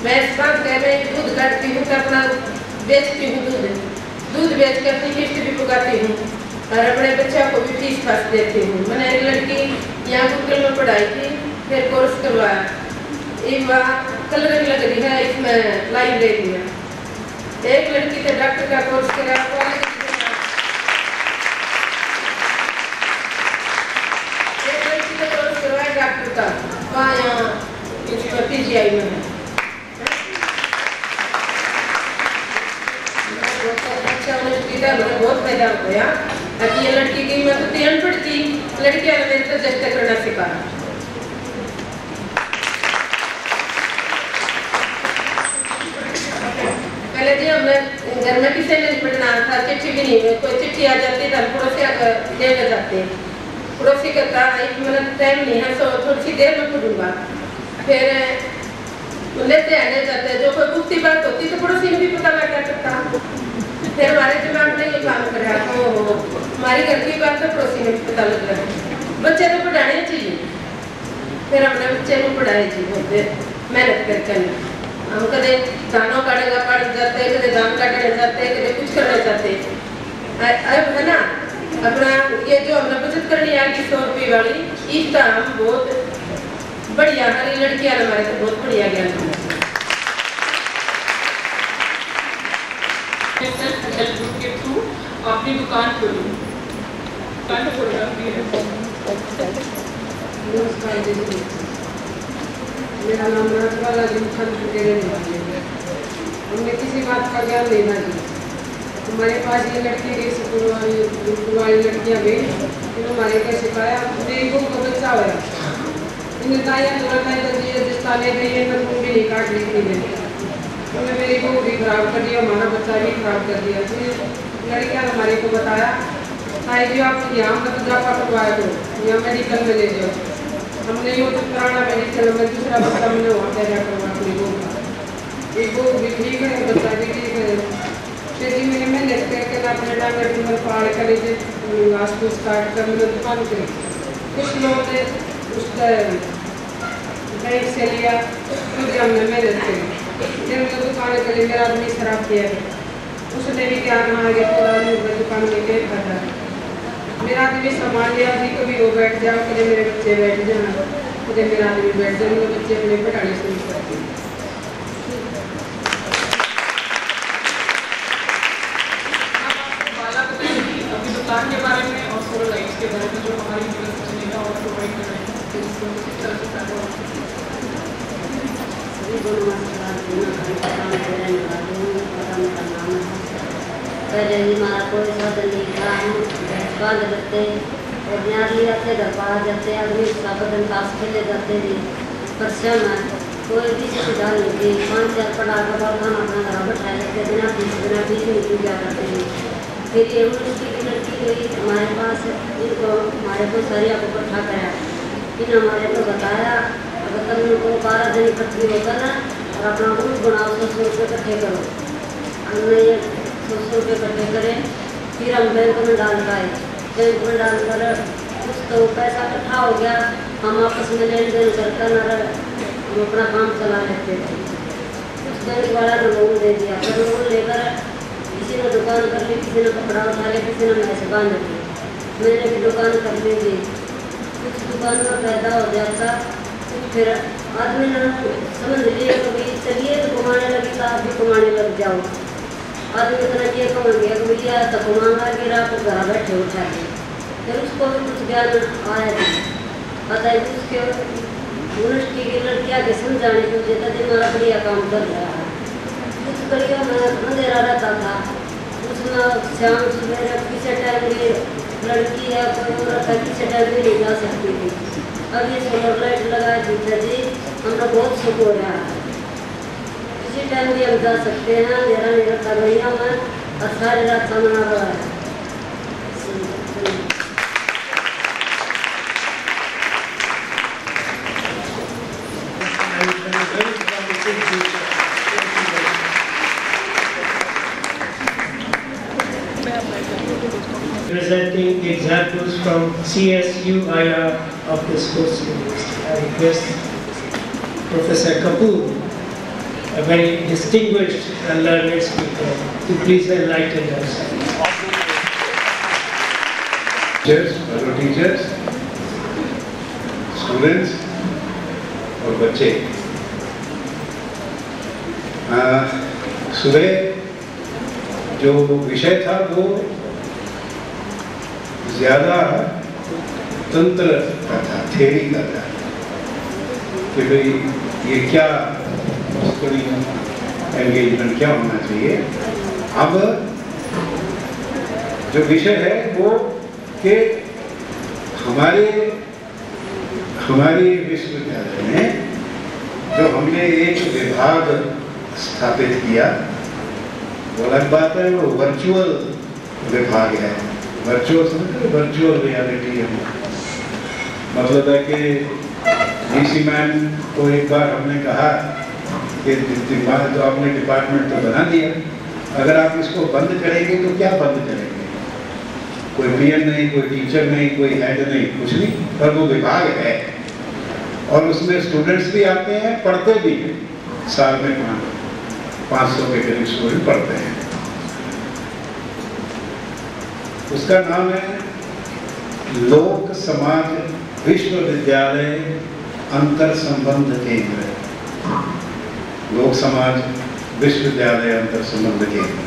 भैंस बांध कर मैं दूध काटती हूँ तो अपना बेचती हूँ, दूध बेच कर अपनी किस्त भी पुगाती हूँ और अपने बच्चा को भी फीस फास देती हूँ। मैंने एक लड़की यहाँ गुरुकुल में पढ़ाई थी, फिर कोर्स करवाया, एक बार कलर लग रही है इसमें लाइन ले लिया। एक लड़की से डॉक्टर का कोर्स करा, एक लड़की से कोर्स करवाया डॉक्टर का, वहाँ यहाँ इसमें PGI में है। बहुत फायदा हो गया। अब ये लड़की की मैं तो अनपढ़ थी, लड़कियां ने मेरे को जस्ट करना सिखाया। पहले जी हमने घर में किसी ने पढ़ना था, चिट्ठी भी नहीं, कोई चिट्ठी आ जाती तो पड़ोसी देने जाते, पड़ोसी कहता एक मिनट टाइम नहीं है तो थोड़ी सी देर में पढ़ूंगा। फिर लेते आने जाते, जो कोई गुप्ती बात होती तो पड़ोसी ने भी पता लग क्या करता। फिर हमारे दिमाग में ये काम कर रहा तो हमारी घर की बात तो पड़ोसी ने भी पता लग रहा है। बच्चे तो पढ़ाने चाहिए। फिर हमने बच्चे को पढ़ाए जी, बोलते मेहनत करके हम कदे दानों काटेगा पड़ जाते, कदे दान काटने जाते, कदे कुछ करना चाहते। अब है ना अपना ये जो हमने बचत करनी है 100 रुपये वाली, इसका हम बहुत बढ़िया, हमारी लड़कियां हमारे को बहुत बढ़िया ज्ञान हेल्प ग्रुप के थ्रू अपनी दुकान खोली, दुकान फोटोग्राफी है। नमस्कार दीदी, मेरा नाम राजवाला है। हमने किसी बात का ज्ञान लेना जी, हमारे पास ये लड़की गई स्कूल वाली लड़कियाँ गई, फिर हमारे को सिखाया। मेरी को बच्चा हुआ, इन्हें ताया दिस्ताने गई, भी नहीं काट ली थी, उन्होंने मेरी को भी खराब कर दिया, हमारा बच्चा भी खराब कर दिया। फिर लड़कियाँ हमारे को बताया, ताई जी आप यहाँ मत जापा करवाया करो, यहाँ मेडिकल में ले जाओ। हमने ये तो पुराना मेडिकल में दूसरा बच्चा मैंने वहाँ पे जा करवा अपनी बहू का, एक बहू भी ठीक है, बच्चा भी ठीक है। फिर जी मैंने मेहनत करके अपने डांगर पाड़ कर घास फूस काट कर मैंने दुकान करी। कुछ लोगों ने उसका बैंक से लिया, खुद हमने मेहनत करी। जब मैं दुकान के लिए मेरा आदमी शराब किया है, उसने भी क्या कहा कि पूरा दुकान में क्या खाता है। मेरा आदमी सामान लिया जी, कभी वो बैठ जाओ, कभी मेरे बच्चे बैठ जाना, कभी मेरा आदमी बैठ जाए, मेरे बच्चे अपने पढ़ाने शुरू करते हैं। अभी दुकान के बारे में और सोलर लाइट्स के बारे में जो हमारी यूनिवर्सिटी और प्रोवाइड कर रहे हैं, तो इसको किस तरह से फायदा होता है। पहले हमारा कोई साधन नहीं था, हम बांध लेते और न्यारी आते घर पर आ जाते, आदमी का बदन पास खेले जाते थे। परेशान है, कोई भी सुविधा नहीं थी। 5-4 पढ़ा कर और खाना अपना घर बैठा लेते, बिना फीस नहीं पूजा करते थे। फिर ये यूनिवर्सिटी की लड़की गई हमारे पास, इनको हमारे को सरिया को इकट्ठा कराया, फिर हमारे को बताया अगर तुम उनको 12 दिन इकट्ठी होकर ना और अपना ग्रुप बनाओ, 100 रुपये इकट्ठे करो। हमने ये 100 रुपये इकट्ठे करें, फिर हम बैंक में डाल पाए। बैंक में डालकर कुछ तो पैसा इकट्ठा हो गया, हम आपस में लेन देन करके हम अपना काम चला लेते थे। कुछ बैंक वाला ने लोन दे दिया, फिर लोन लेकर किसी ने दुकान कर ली, किसी ने कपड़ा उठा लिया, किसी ने मैसे बांध ली। मैंने भी दुकान कर ली थी, कुछ दुकान में पैदा हो जाता। फिर आदमी ने समझ लिया कभी चलिए तो कमाने लगी तो आप भी कमाने लग जाओ। आदमी इतना ये कमा गया कि भैया तो कमाना गिरा तो घर बैठे उठा के। फिर उसको भी कुछ ज्ञान आया था, पता है उसके यूनिवर्सिटी की लड़कियाँ के समझाने की वजह से हमारा बढ़िया काम कर रहा है। कुछ बढ़िया में अंधेरा रहता था, उसमें शाम सुबह किसी टाइम भी लड़की है कोई औरत है किसी टाइम भी नहीं जा सकती थी। अब ये सोलर लाइट लगाए जी हमने बहुत सुख हो रहा है, किसी टाइम भी हम जा सकते हैं। अंधेरा नहीं रहता भैया में और सारी रात सामना रहा है। Presenting examples from CSUIR of the Sports University. I request Professor Kapoor, a very distinguished and learned speaker, to please enlighten us. fellow teachers, students और बच्चे, सुबह जो विषय था वो ज़्यादा तंत्र का था, थ्योरी का था कि भाई ये क्या एंगेजमेंट क्या होना चाहिए। अब जो विषय है वो कि हमारे विश्वविद्यालय में जो हमने एक विभाग स्थापित किया, वो अलग बात है, वो वर्चुअल विभाग है। वर्चुअल रियलिटी है, मतलब है कि डीसी मैम को एक बार हमने कहा कि तो आपने डिपार्टमेंट तो बना दिया, अगर आप इसको बंद करेंगे तो क्या बंद करेंगे? कोई पीएन नहीं, कोई टीचर नहीं, कोई हेड नहीं, कुछ नहीं, पर वो विभाग है और उसमें स्टूडेंट्स भी आते हैं, पढ़ते भी हैं। साल में 500 के करीब स्टूडेंट पढ़ते हैं। उसका नाम है लोक समाज विश्वविद्यालय अंतर संबंध केंद्र। लोक समाज विश्वविद्यालय अंतर संबंध केंद्र,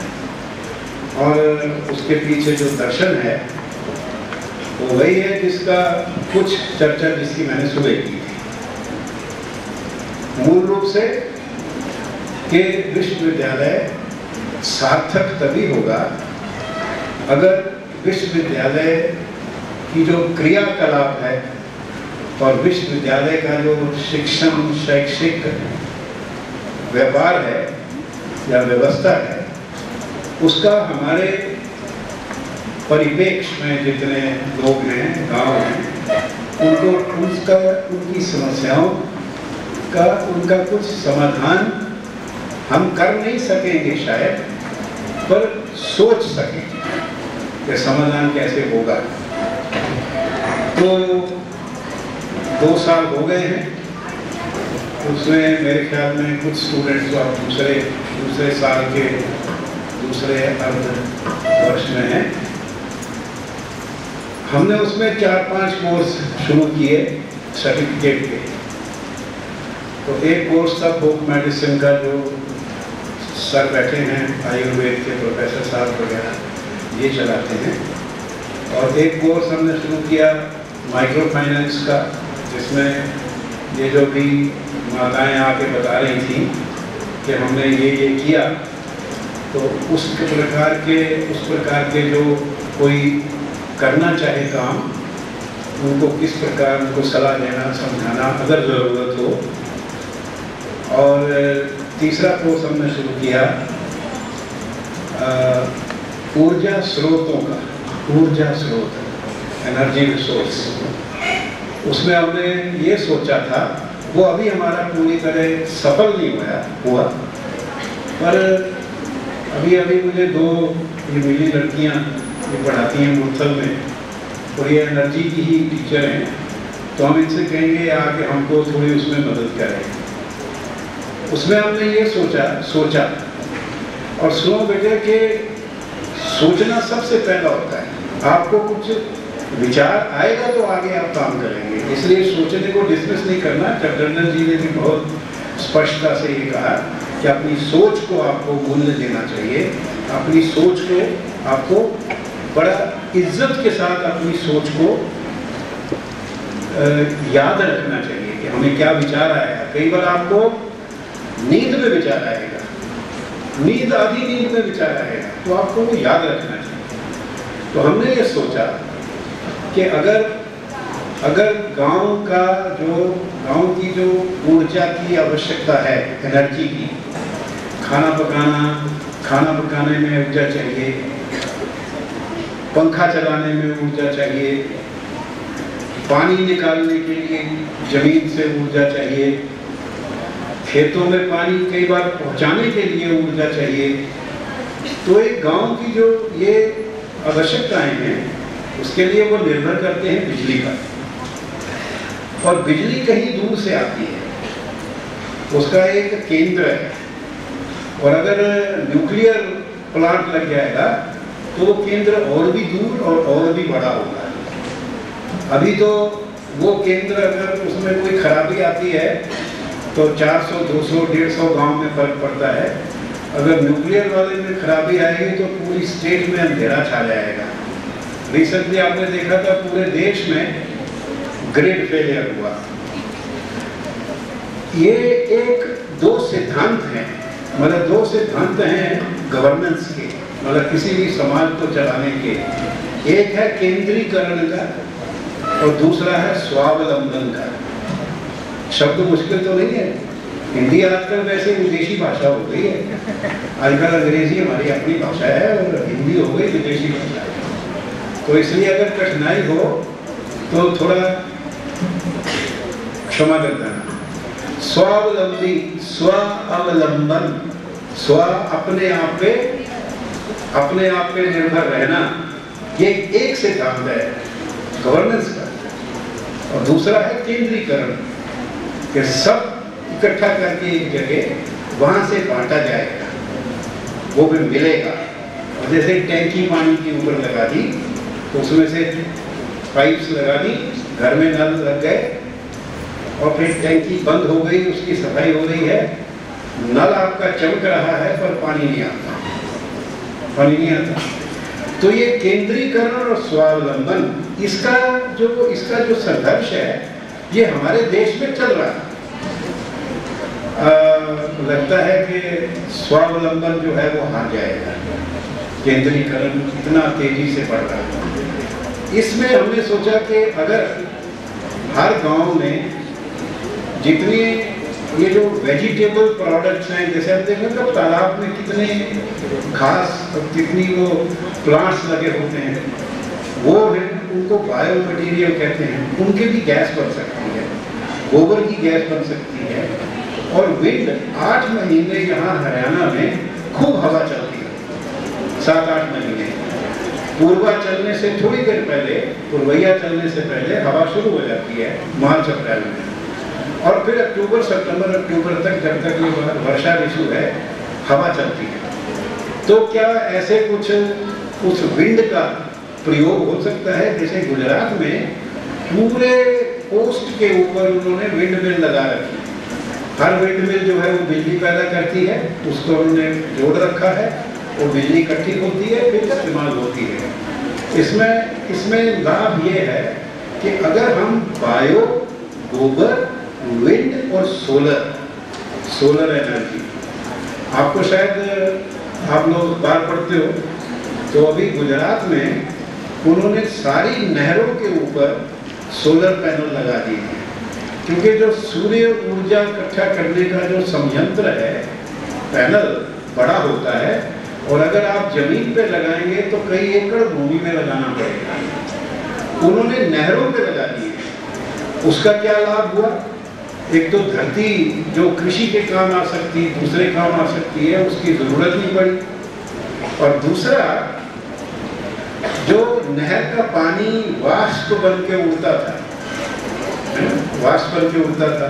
और उसके पीछे जो दर्शन है वो वही है जिसका कुछ चर्चा जिसकी मैंने सुबह की थी। मूल रूप से कि विश्वविद्यालय सार्थक तभी होगा अगर विश्वविद्यालय की जो क्रियाकलाप है और विश्वविद्यालय का जो शिक्षण शैक्षिक व्यापार है या व्यवस्था है, उसका हमारे परिप्रेक्ष्य में जितने लोग हैं, गांव हैं, उनको उनकी समस्याओं का उनका कुछ समाधान हम कर नहीं सकेंगे शायद, पर सोच सकेंगे कि समाधान कैसे होगा। तो 2 साल हो गए हैं, उसमें मेरे ख्याल में कुछ स्टूडेंट्स जो आप दूसरे साल के दूसरे अर्ध वर्ष में हैं, हमने उसमें 4-5 कोर्स शुरू किए सर्टिफिकेट के। तो एक कोर्स था फोक मेडिसिन का, जो सर बैठे हैं आयुर्वेद के प्रोफेसर साहब वगैरह ये चलाते हैं, और एक कोर्स हमने शुरू किया माइक्रो फाइनेंस का, जिसमें ये जो भी माताएं आके बता रही थी कि हमने ये किया, तो उस प्रकार के जो कोई करना चाहे काम, उनको किस प्रकार उनको सलाह देना, समझाना अगर ज़रूरत हो। और तीसरा कोर्स हमने शुरू किया ऊर्जा स्रोतों का, ऊर्जा स्रोत, एनर्जी रिसोर्स। उसमें हमने ये सोचा था, वो अभी हमारा पूरी तरह सफल नहीं हुआ, पर अभी मुझे 2 ये मिली लड़कियाँ ये पढ़ाती हैं मुरथल में, और ये एनर्जी की ही टीचर हैं, तो हम इनसे कहेंगे आके हमको थोड़ी उसमें मदद करें। उसमें हमने ये सोचा और सुनो बेटे कि सोचना सबसे पहला होता है। आपको कुछ विचार आएगा तो आगे आप काम करेंगे, इसलिए सोचने को डिसमिस नहीं करना। टर्नर जी ने भी बहुत स्पष्टता से ये कहा कि अपनी सोच को आपको मूल्य देना चाहिए, अपनी सोच को आपको बड़ा इज्जत के साथ अपनी सोच को याद रखना चाहिए कि हमें क्या विचार आया। कई बार आपको नींद में विचार आएगा, आधी नींद में विचार आएगा, तो आपको वो याद रखना चाहिए। तो हमने ये सोचा कि अगर गांव की जो ऊर्जा की आवश्यकता है, एनर्जी की, खाना पकाने में ऊर्जा चाहिए, पंखा चलाने में ऊर्जा चाहिए, पानी निकालने के लिए जमीन से ऊर्जा चाहिए, खेतों में पानी कई बार पहुंचाने के लिए ऊर्जा चाहिए, तो एक गांव की जो ये आवश्यकताएं हैं उसके लिए वो निर्भर करते हैं बिजली पर, और बिजली कहीं दूर से आती है, उसका एक केंद्र है, और अगर न्यूक्लियर प्लांट लग जाएगा तो वो केंद्र और भी दूर और भी बड़ा होगा। अभी तो वो केंद्र अगर उसमें कोई खराबी आती है तो 400, 200, 150 गांव में फर्क पड़ता है। अगर न्यूक्लियर वाले में खराबी आएगी तो पूरी स्टेट में अंधेरा छा जाएगा। रिसेंटली आपने देखा था पूरे देश में ग्रिड फेलियर हुआ। ये एक दो सिद्धांत हैं, मतलब दो सिद्धांत हैं गवर्नेंस के, मतलब किसी भी समाज को चलाने के। एक है केंद्रीकरण का और दूसरा है स्वावलंबन का। शब्द मुश्किल तो नहीं है। हिंदी आजकल वैसे विदेशी भाषा हो गई है, आजकल अंग्रेजी हमारी अपनी भाषा है और हिंदी हो गई विदेशी भाषा। तो इसलिए अगर कठिनाई हो तो थोड़ा क्षमा करना। स्वावलंबी, स्व अवलंबन, स्व अपने आप पे निर्भर रहना, ये एक सिद्धांत है गवर्नेंस का। और दूसरा है केंद्रीकरण, कि सब इकट्ठा करके एक जगह वहां से बांटा जाएगा, वो भी मिलेगा। और जैसे टैंकी पानी के ऊपर लगा दी तो उसमें से पाइप्स लगा दी, घर में नल लग गए और फिर टैंकी बंद हो गई, उसकी सफाई हो रही है, नल आपका चमक रहा है पर पानी नहीं आता, पानी नहीं आता। तो ये केंद्रीकरण और स्वावलंबन, इसका जो संघर्ष है ये हमारे देश में चल रहा है। लगता है कि स्वावलंबन जो है वो हार जाएगा, केंद्रीकरण इतना तेजी से बढ़ रहा है। इसमें हमने सोचा कि अगर हर गांव में जितने ये जो वेजिटेबल प्रोडक्ट्स हैं, जैसे हम देखें तो तालाब में कितने घास और कितनी वो प्लांट्स लगे होते हैं, वो है उनको बायो मटीरियल कहते हैं, उनके भी गैस बन सकती है, गोबर की गैस बन सकती है। और विंड 8 महीने यहाँ हरियाणा में खूब हवा चलती है, 7-8 महीने। पूर्वा चलने से थोड़ी देर पहले, पूर्वैया चलने से पहले हवा शुरू हो जाती है मार्च अप्रैल में, और फिर अक्टूबर तक, जब तक ये वर्षा ऋतु है, हवा चलती है। तो क्या ऐसे कुछ उस विंड का प्रयोग हो सकता है? जैसे गुजरात में पूरे कोस्ट के ऊपर उन्होंने विंड मिल लगा रखी, हर विंड मिल जो है वो बिजली पैदा करती है, उसको उन्होंने जोड़ रखा है, वो बिजली इकट्ठी होती है फिर इस्तेमाल होती है। इसमें लाभ ये है कि अगर हम बायो, गोबर, विंड और सोलर एनर्जी, आपको शायद आप लोग बार पढ़ते हो, तो अभी गुजरात में उन्होंने सारी नहरों के ऊपर सोलर पैनल लगा दिए हैं, क्योंकि जो सूर्य ऊर्जा इकट्ठा करने का जो संयंत्र है, पैनल बड़ा होता है, और अगर आप जमीन पे लगाएंगे तो कई एकड़ भूमि में लगाना पड़ेगा। उन्होंने नहरों पे लगा दिए, उसका क्या लाभ हुआ? एक तो धरती जो कृषि के काम आ सकती, दूसरे काम आ सकती है, उसकी जरूरत नहीं पड़ी। और दूसरा, जो नहर का पानी वाष्प बन के उड़ता था, वाष्प बन के उड़ता था,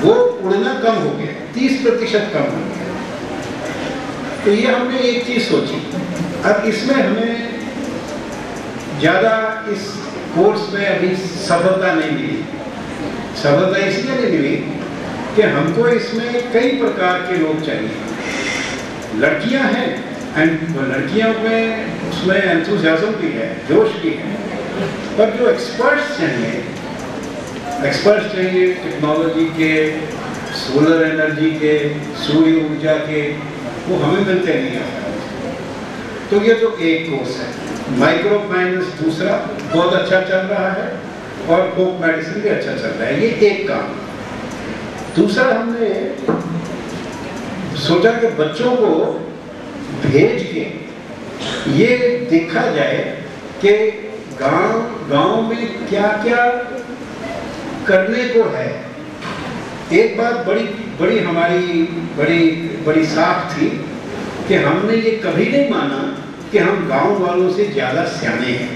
वो उड़ना कम हो गया, 30% कम हो गया। तो ये हमने एक चीज सोची। अब इसमें हमें ज्यादा इस कोर्स में अभी सफलता नहीं मिली। सफलता इसलिए नहीं मिली कि हमको इसमें कई प्रकार के लोग चाहिए। लड़कियां हैं, एंड लड़कियों में उसमें एंथुसियाज्म भी है, जोश भी है, पर जो एक्सपर्ट्स चाहिए टेक्नोलॉजी के, सोलर एनर्जी के, सूर्य ऊर्जा के, वो हमें मिलते नहीं है। तो ये जो एक कोर्स है, माइक्रो फाइनेंस दूसरा बहुत अच्छा चल रहा है, और फोक मेडिसिन भी अच्छा चल रहा है, ये एक काम। दूसरा, हमने सोचा कि बच्चों को भेज के ये देखा जाए कि गांव में क्या क्या करने को है। एक बात बड़ी हमारी बड़ी साख थी कि हमने ये कभी नहीं माना कि हम गांव वालों से ज़्यादा सियाने हैं,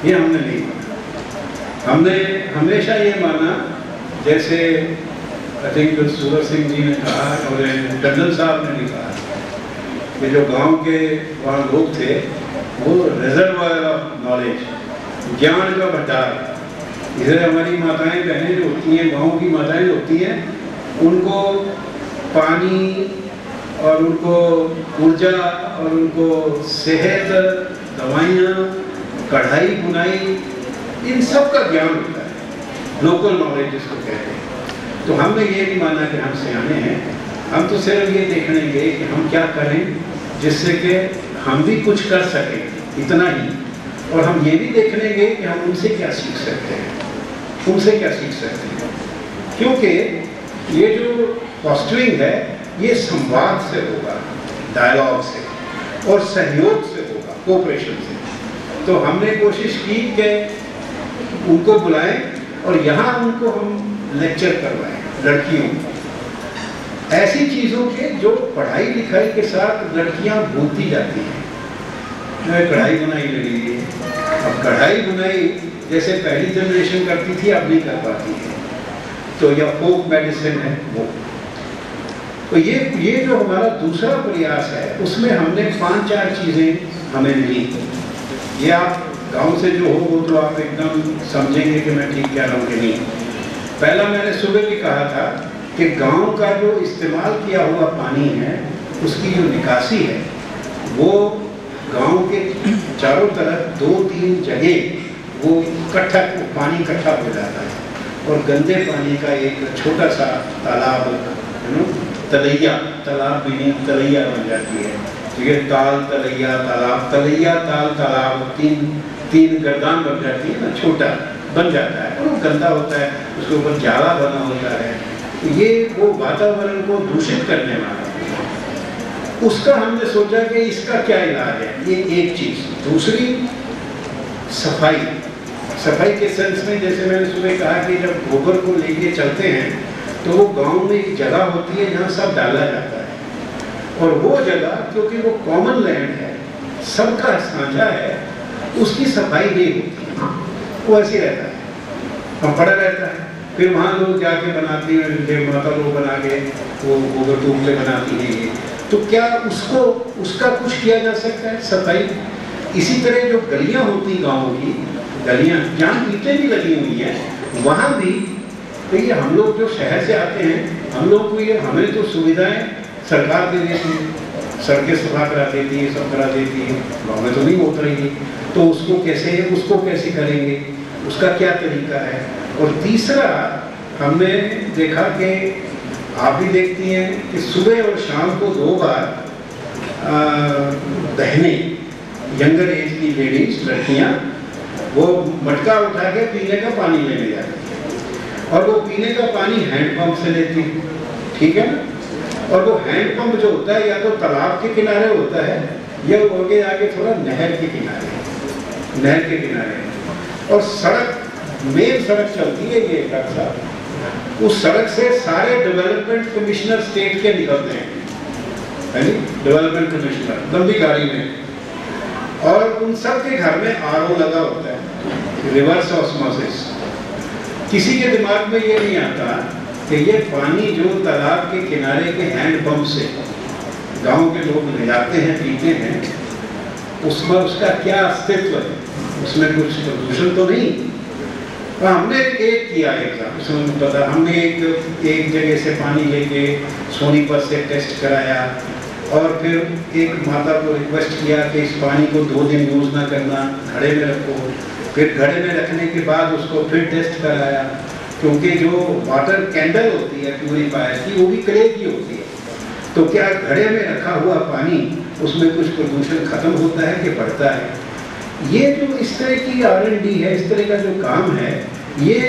ये हमने नहीं माना। हमने हमेशा ये माना, जैसे आई थिंक सूरज सिंह जी ने कहा और टंडन साहब ने भी कहा कि जो गांव के वहाँ लोग थे वो रिजर्वायर ऑफ नॉलेज, ज्ञान का भंडार। इधर हमारी माताएं बहनें जो होती हैं, गाँव की माताएं जो होती हैं, उनको पानी और उनको ऊर्जा और उनको सेहत, दवाइयाँ, कढ़ाई बुनाई, इन सब का ज्ञान होता है, लोकल नॉलेज जिसको कहते हैं। तो हमने ये नहीं माना कि हम सियाने हैं, हम तो सिर्फ ये देखने गए कि हम क्या करें जिससे कि हम भी कुछ कर सकें, इतना ही। और हम ये भी देखने गए कि हम उनसे क्या सीख सकते हैं, उनसे क्या सीख सकते हैं, क्योंकि ये जो फॉस्टरिंग है ये संवाद से होगा, डायलॉग से और सहयोग से होगा, कोऑपरेशन से। तो हमने कोशिश की कि उनको बुलाएं और यहाँ उनको हम लेक्चर करवाएं, लड़कियों को ऐसी चीज़ों के जो पढ़ाई लिखाई के साथ लड़कियाँ भूलती जाती हैं। कढ़ाई बुनाई लगी है, अब कढ़ाई बुनाई जैसे पहली जनरेशन करती थी अब नहीं कर पाती है, तो यह फोक मेडिसिन है वो। तो ये जो हमारा दूसरा प्रयास है उसमें हमने 5-4 चीज़ें हमें मिली। ये आप गांव से जो हो तो आप एकदम समझेंगे कि मैं ठीक कह रहा हूँ कि नहीं। पहला मैंने सुबह भी कहा था कि गांव का जो इस्तेमाल किया हुआ पानी है उसकी जो निकासी है वो गांव के चारों तरफ 2-3 जगह वो पानी इकट्ठा हो जाता है और गंदे पानी का एक छोटा सा तालाब, तलैया, तालाब भी नहीं, तलैया बन जाती है। ठीक है, ताल तलैया तालाब, तलैया ताल तालाब, तीन गर्दान बन जाती है ना, छोटा बन जाता है और वो गंदा होता है, उसके ऊपर जाला बना होता है। तो ये वो वातावरण को दूषित करने वाला है। उसका हमने सोचा कि इसका क्या इलाज है, ये एक चीज़। दूसरी सफाई के सेंस में, जैसे मैंने सुबह कहा कि जब गोबर को लेके चलते हैं तो वो गांव में एक जगह होती है जहाँ सब डाला जाता है और वो जगह क्योंकि वो कॉमन लैंड है, सबका साझा है, उसकी सफाई नहीं होती, वो ऐसे रहता है, हम पड़ा रहता है। फिर वहाँ लोग जाके बनाती हैं, माता लोग बना के वो गोबर धूप से बनाती है ये। तो क्या उसका कुछ किया जा सकता है सफाई? इसी तरह जो गलियाँ होती गाँव की गलियाँ जहाँ ईंटें भी लगी हुई हैं वहाँ भी, तो ये हम लोग जो शहर से आते हैं हम लोग को ये, हमें तो सुविधाएं सरकार दे देती है, सड़कें सफा करा देती है, सब करा देती है, गाँव में तो नहीं होता ही। तो उसको कैसे करेंगे, उसका क्या तरीका है? और तीसरा हमने देखा कि आप भी देखती हैं कि सुबह और शाम को 2 बार बहनें, यंगर एज की लेडीज, लड़कियाँ, वो मटका उठा के पीने का पानी लेने जाती है और वो पीने का पानी हैंडपंप से लेती है, ठीक है ना। और वो हैंडपंप जो होता है या तो तालाब के किनारे होता है या आगे आगे थोड़ा नहर के किनारे और मेन सड़क चलती है ये एक साथ, उस सड़क से सारे डेवलपमेंट कमिश्नर स्टेट के निकलते हैं, है नी, डेवलपमेंट कमिश्नर लंबी गाड़ी में, और उन सब के घर में आरओ लगा होता है, रिवर्स ऑस्मोसिस। किसी के दिमाग में ये नहीं आता कि ये पानी जो तालाब के किनारे के हैंडपंप से गांव के लोग ले जाते हैं, पीते हैं, उसमें उसका क्या अस्तित्व है, उसमें कुछ प्रदूषण तो नहीं। तो हमने एक किया एग्जाम, उसमें पता, हमने एक जगह से पानी लेके सोनीपत से टेस्ट कराया और फिर एक माता को रिक्वेस्ट किया कि इस पानी को 2 दिन यूज़ ना करना, घड़े में रखो। फिर घड़े में रखने के बाद उसको फिर टेस्ट कराया, क्योंकि जो वाटर कैंडल होती है प्यूरीफायर की वो भी क्ले की होती है, तो क्या घड़े में रखा हुआ पानी उसमें कुछ प्रदूषण खत्म होता है कि बढ़ता है? ये जो इस तरह की R&D है, इस तरह का जो काम है, ये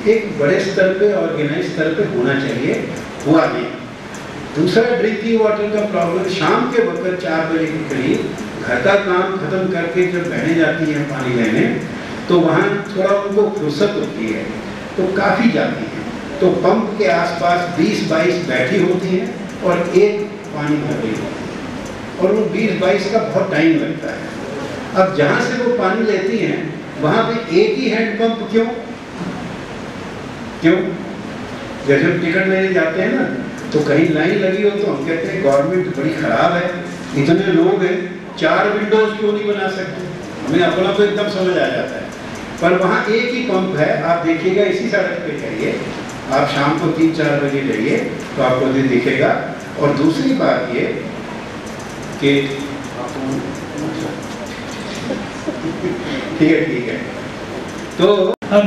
एक बड़े स्तर पे, ऑर्गेनाइज स्तर पे होना चाहिए, हुआ नहीं। दूसरा ड्रिंकिंग वाटर का प्रॉब्लम, शाम के वक्त 4 बजे के करीब घर का काम खत्म करके जब बहने जाती हैं पानी लेने, तो वहाँ थोड़ा उनको फुर्सत होती है तो काफ़ी जाती हैं, तो पंप के आसपास 20-22 बैठी होती हैं और एक पानी भर रही होती है। और वो 20-22 का बहुत टाइम लगता है। अब जहाँ से वो पानी लेती हैं वहाँ पे एक ही हैंडपंप क्यों? जैसे हम टिकट लेने जाते हैं ना, तो कहीं लाइन लगी हो तो हम कहते हैं गवर्नमेंट बड़ी खराब है, इतने लोग हैं, 4 विंडोज क्यों नहीं बना सकते? हमें अपना तो एकदम समझ आ जाता है, पर वहाँ एक ही पंप है। आप देखिएगा, इसी सड़क पे जाइए, आप शाम को 3-4 बजे जाइए तो आपको ये दिखेगा। और दूसरी बात ये कि ठीक है तो अब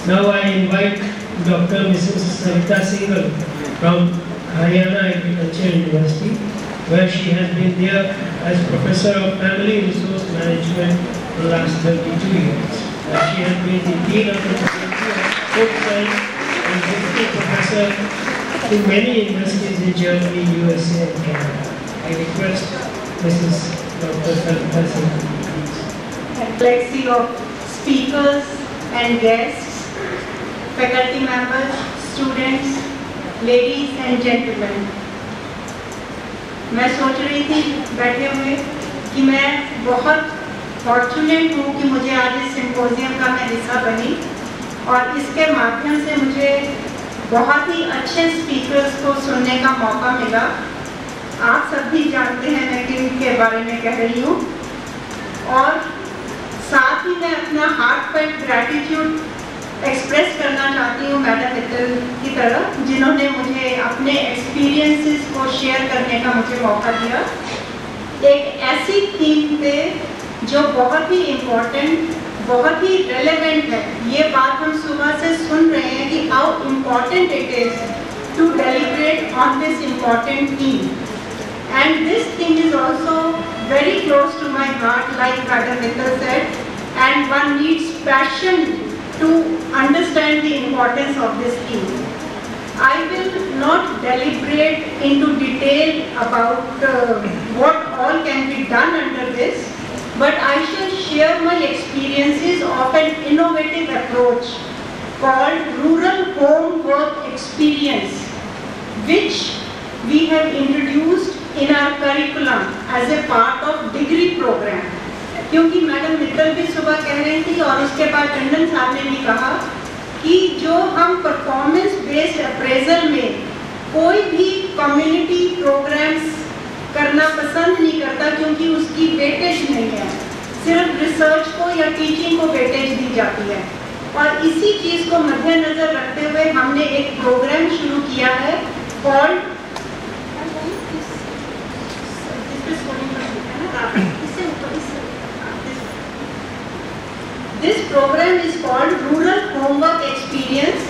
now I invite Dr. Mrs. Savita Singhal from Haryana Agriculture University, where she has been there as Professor of Family Resource Management for the last 32 years. She has been the Dean of the Faculty of Food Science and Visiting Professor to many universities in Germany, USA and Canada. I request Mrs. Dr. Savita Singhal. Galaxy of speakers and guests, faculty members, students, ladies and gentlemen. मैं सोच रही थी बैठे हुए कि मैं बहुत फॉर्चुनेट हूँ कि मुझे आज इस सिम्पोजियम का मैं हिस्सा बनी और इसके माध्यम से मुझे बहुत ही अच्छे स्पीकर्स को सुनने का मौका मिला। आप सब भी जानते हैं मैं किन के बारे में कह रही हूँ, और साथ ही मैं अपना हार्टफेल्ट ग्रैटिट्यूड एक्सप्रेस करना चाहती हूँ मैडम मित्तल की तरह, जिन्होंने मुझे अपने एक्सपीरियंसेस को शेयर करने का मुझे मौका दिया एक ऐसी थीम पे जो बहुत ही इम्पोर्टेंट, बहुत ही रेलेवेंट है। ये बात हम सुबह से सुन रहे हैं कि how important it is to deliberate on this important theme, and this thing is also very close to my heart, like Madam Mittal said, and one needs passion to understand the importance of this theme. I will not deliberate into detail about what all can be done under this, but I shall share my experiences of an innovative approach called Rural Homework Experience, which we have introduced in our curriculum as a part of degree program. क्योंकि मैडम मित्तल भी सुबह कह रही थी और उसके बाद टंडन साहब ने भी कहा कि जो हम परफॉर्मेंस बेस्ड अप्रेजल में कोई भी कम्युनिटी प्रोग्राम्स करना पसंद नहीं करता क्योंकि उसकी वेटेज नहीं है, सिर्फ रिसर्च को या टीचिंग को वेटेज दी जाती है। और इसी चीज़ को मद्देनजर रखते हुए हमने एक प्रोग्राम शुरू किया है called This program is called Rural Homework Experience.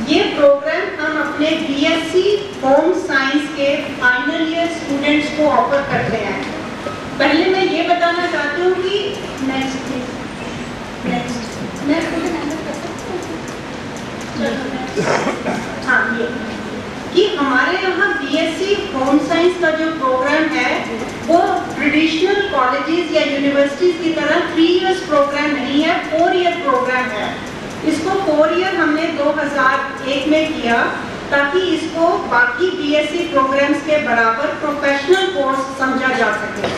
ये प्रोग्राम हम अपने BSc होम साइंस के फाइनल ईयर स्टूडेंट्स को ऑफर करते हैं। पहले मैं ये बताना चाहती हूँ कि नेक्स्ट हाँ ये कि हमारे यहाँ BSc होम साइंस का जो प्रोग्राम है वो ट्रेडिशनल कॉलेजेस या यूनिवर्सिटीज की तरह 3 इयर्स प्रोग्राम नहीं है, 4 ईयर प्रोग्राम है। इसको 4 ईयर हमने 2001 में किया ताकि इसको बाकी BSc प्रोग्राम्स के बराबर प्रोफेशनल कोर्स समझा जा सके।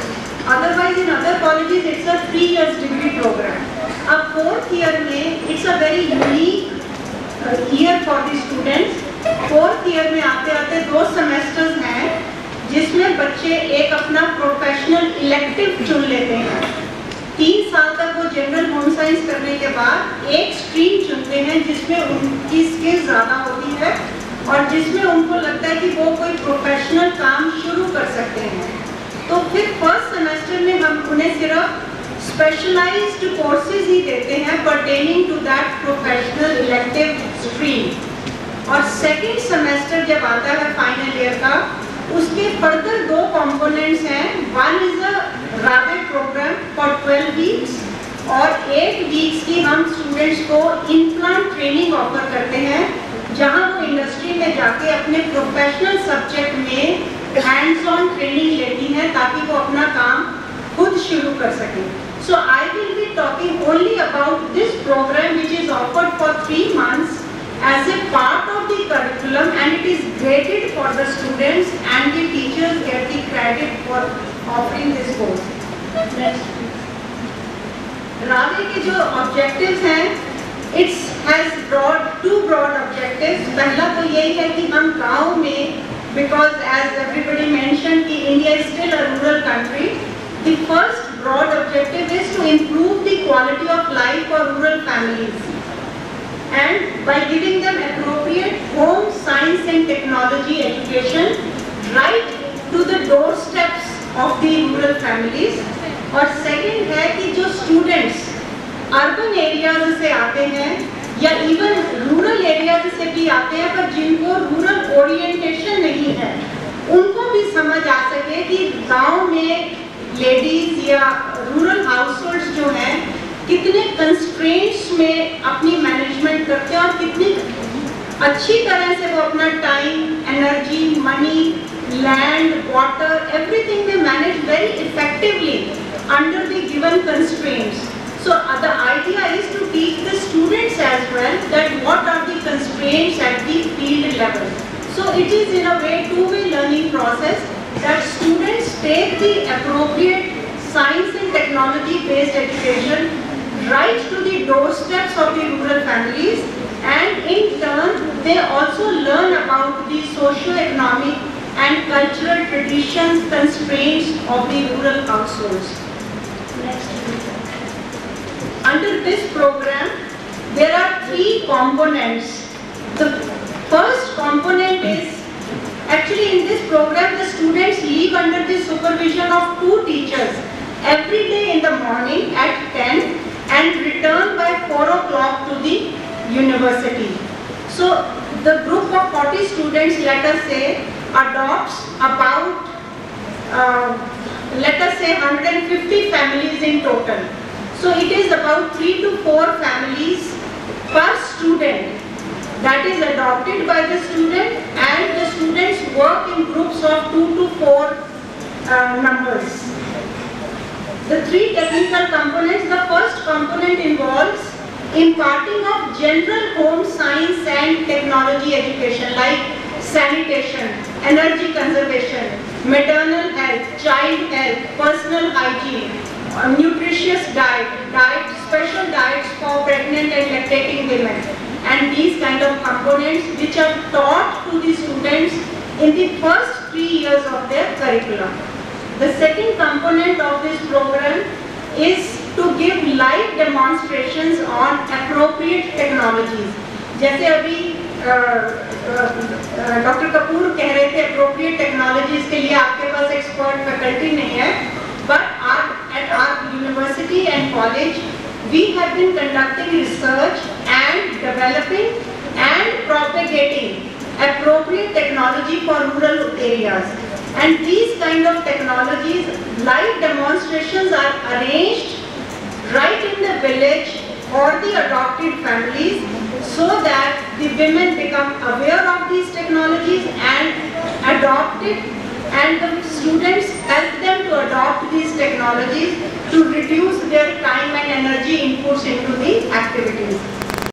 Otherwise in other colleges it's a 3 years degree program. अब 4th ईयर में it's a very unique year for the students. 4th year में आते आते 2 सेमेस्टर्स हैं जिसमें बच्चे एक अपना प्रोफेशनल इलेक्टिव चुन लेते हैं। 3 साल तक वो जनरल होम साइंस करने के बाद एक स्ट्रीम चुनते हैं जिसमें उनकी स्किल ज़्यादा होती है और जिसमें उनको लगता है कि वो कोई प्रोफेशनल काम शुरू कर सकते हैं। तो फिर 1st सेमेस्टर में हम उन्हें सिर्फ स्पेशलाइज्ड कोर्सेज ही देते हैं pertaining to that professional elective stream. और 2nd सेमेस्टर जब आता है फाइनल ईयर का, उसके फर्दर 2 कंपोनेंट्स हैं। One is a rapid program for 12 weeks और 8 वीक्स की हम स्टूडेंट्स को इनप्लांट ट्रेनिंग ऑफर करते हैं, जहां वो इंडस्ट्री में जाके अपने प्रोफेशनल सब्जेक्ट में हैंड्स ऑन ट्रेनिंग लेती हैं ताकि वो अपना काम खुद शुरू कर सकें। So I will be talking only about this programme which is offered for 3 months as a part of the curriculum, and it is graded for the students and the teachers get the credit for offering this course. Next. रावे के जो objectives हैं, it has two broad objectives. पहला तो यही है कि हम गांव में, because as everybody mentioned कि India is still a rural country, the first broad objective is to improve the quality of life for rural families, and by giving them appropriate home science and technology education right to the doorsteps of the rural families. और सेकंड है कि जो स्टूडेंट्स अर्बन एरियाज से आते हैं या इवन रूरल एरियाज से भी आते हैं पर जिनको रूरल ओरिएंटेशन नहीं है, उनको भी समझ आ सके कि गांव में लेडीज या रूरल हाउसहोल्ड्स जो हैं कितने कंस्ट्रेंट्स में अपनी मैनेजमेंट करते हैं और कितनी अच्छी तरह से वो अपना time, energy, money, land, water, everything में manage very effectively under the given constraints. So the idea is to teach the students as well that what are the constraints at the field level. So it is in a way two-way learning process that students take the appropriate science and technology based education right to the doorsteps of the rural families, and in turn they also learn about the socio-economic and cultural traditions, constraints of the rural households. Under this program, there are three components. The first component is, actually in this program, the students live under the supervision of two teachers every day in the morning at 10 and return by 4 o'clock to the university. So the group of 40 students, let us say, adopts about let us say 150 families in total. So it is about 3 to 4 families per student that is adopted by the student, and the students work in groups of 2 to 4 numbers. The three technical components, the first component involves imparting of general home science and technology education like sanitation, energy conservation, maternal health, child health, personal hygiene, nutritious diet, special diets for pregnant and lactating women, and these kind of components which are taught to the students in the first 3 years of their curriculum. The second component of this program is to give live demonstrations on appropriate technologies. जैसे अभी डॉक्टर कपूर कह रहे थे appropriate technologies के लिए आपके पास expert faculty नहीं है, but at our university and college we have been conducting research and developing and propagating appropriate technology for rural areas. And these kind of technologies, live demonstrations are arranged right in the village or the adopted families, so that the women become aware of these technologies and adopt it, and the students help them to adopt these technologies to reduce their time and energy inputs into the activities.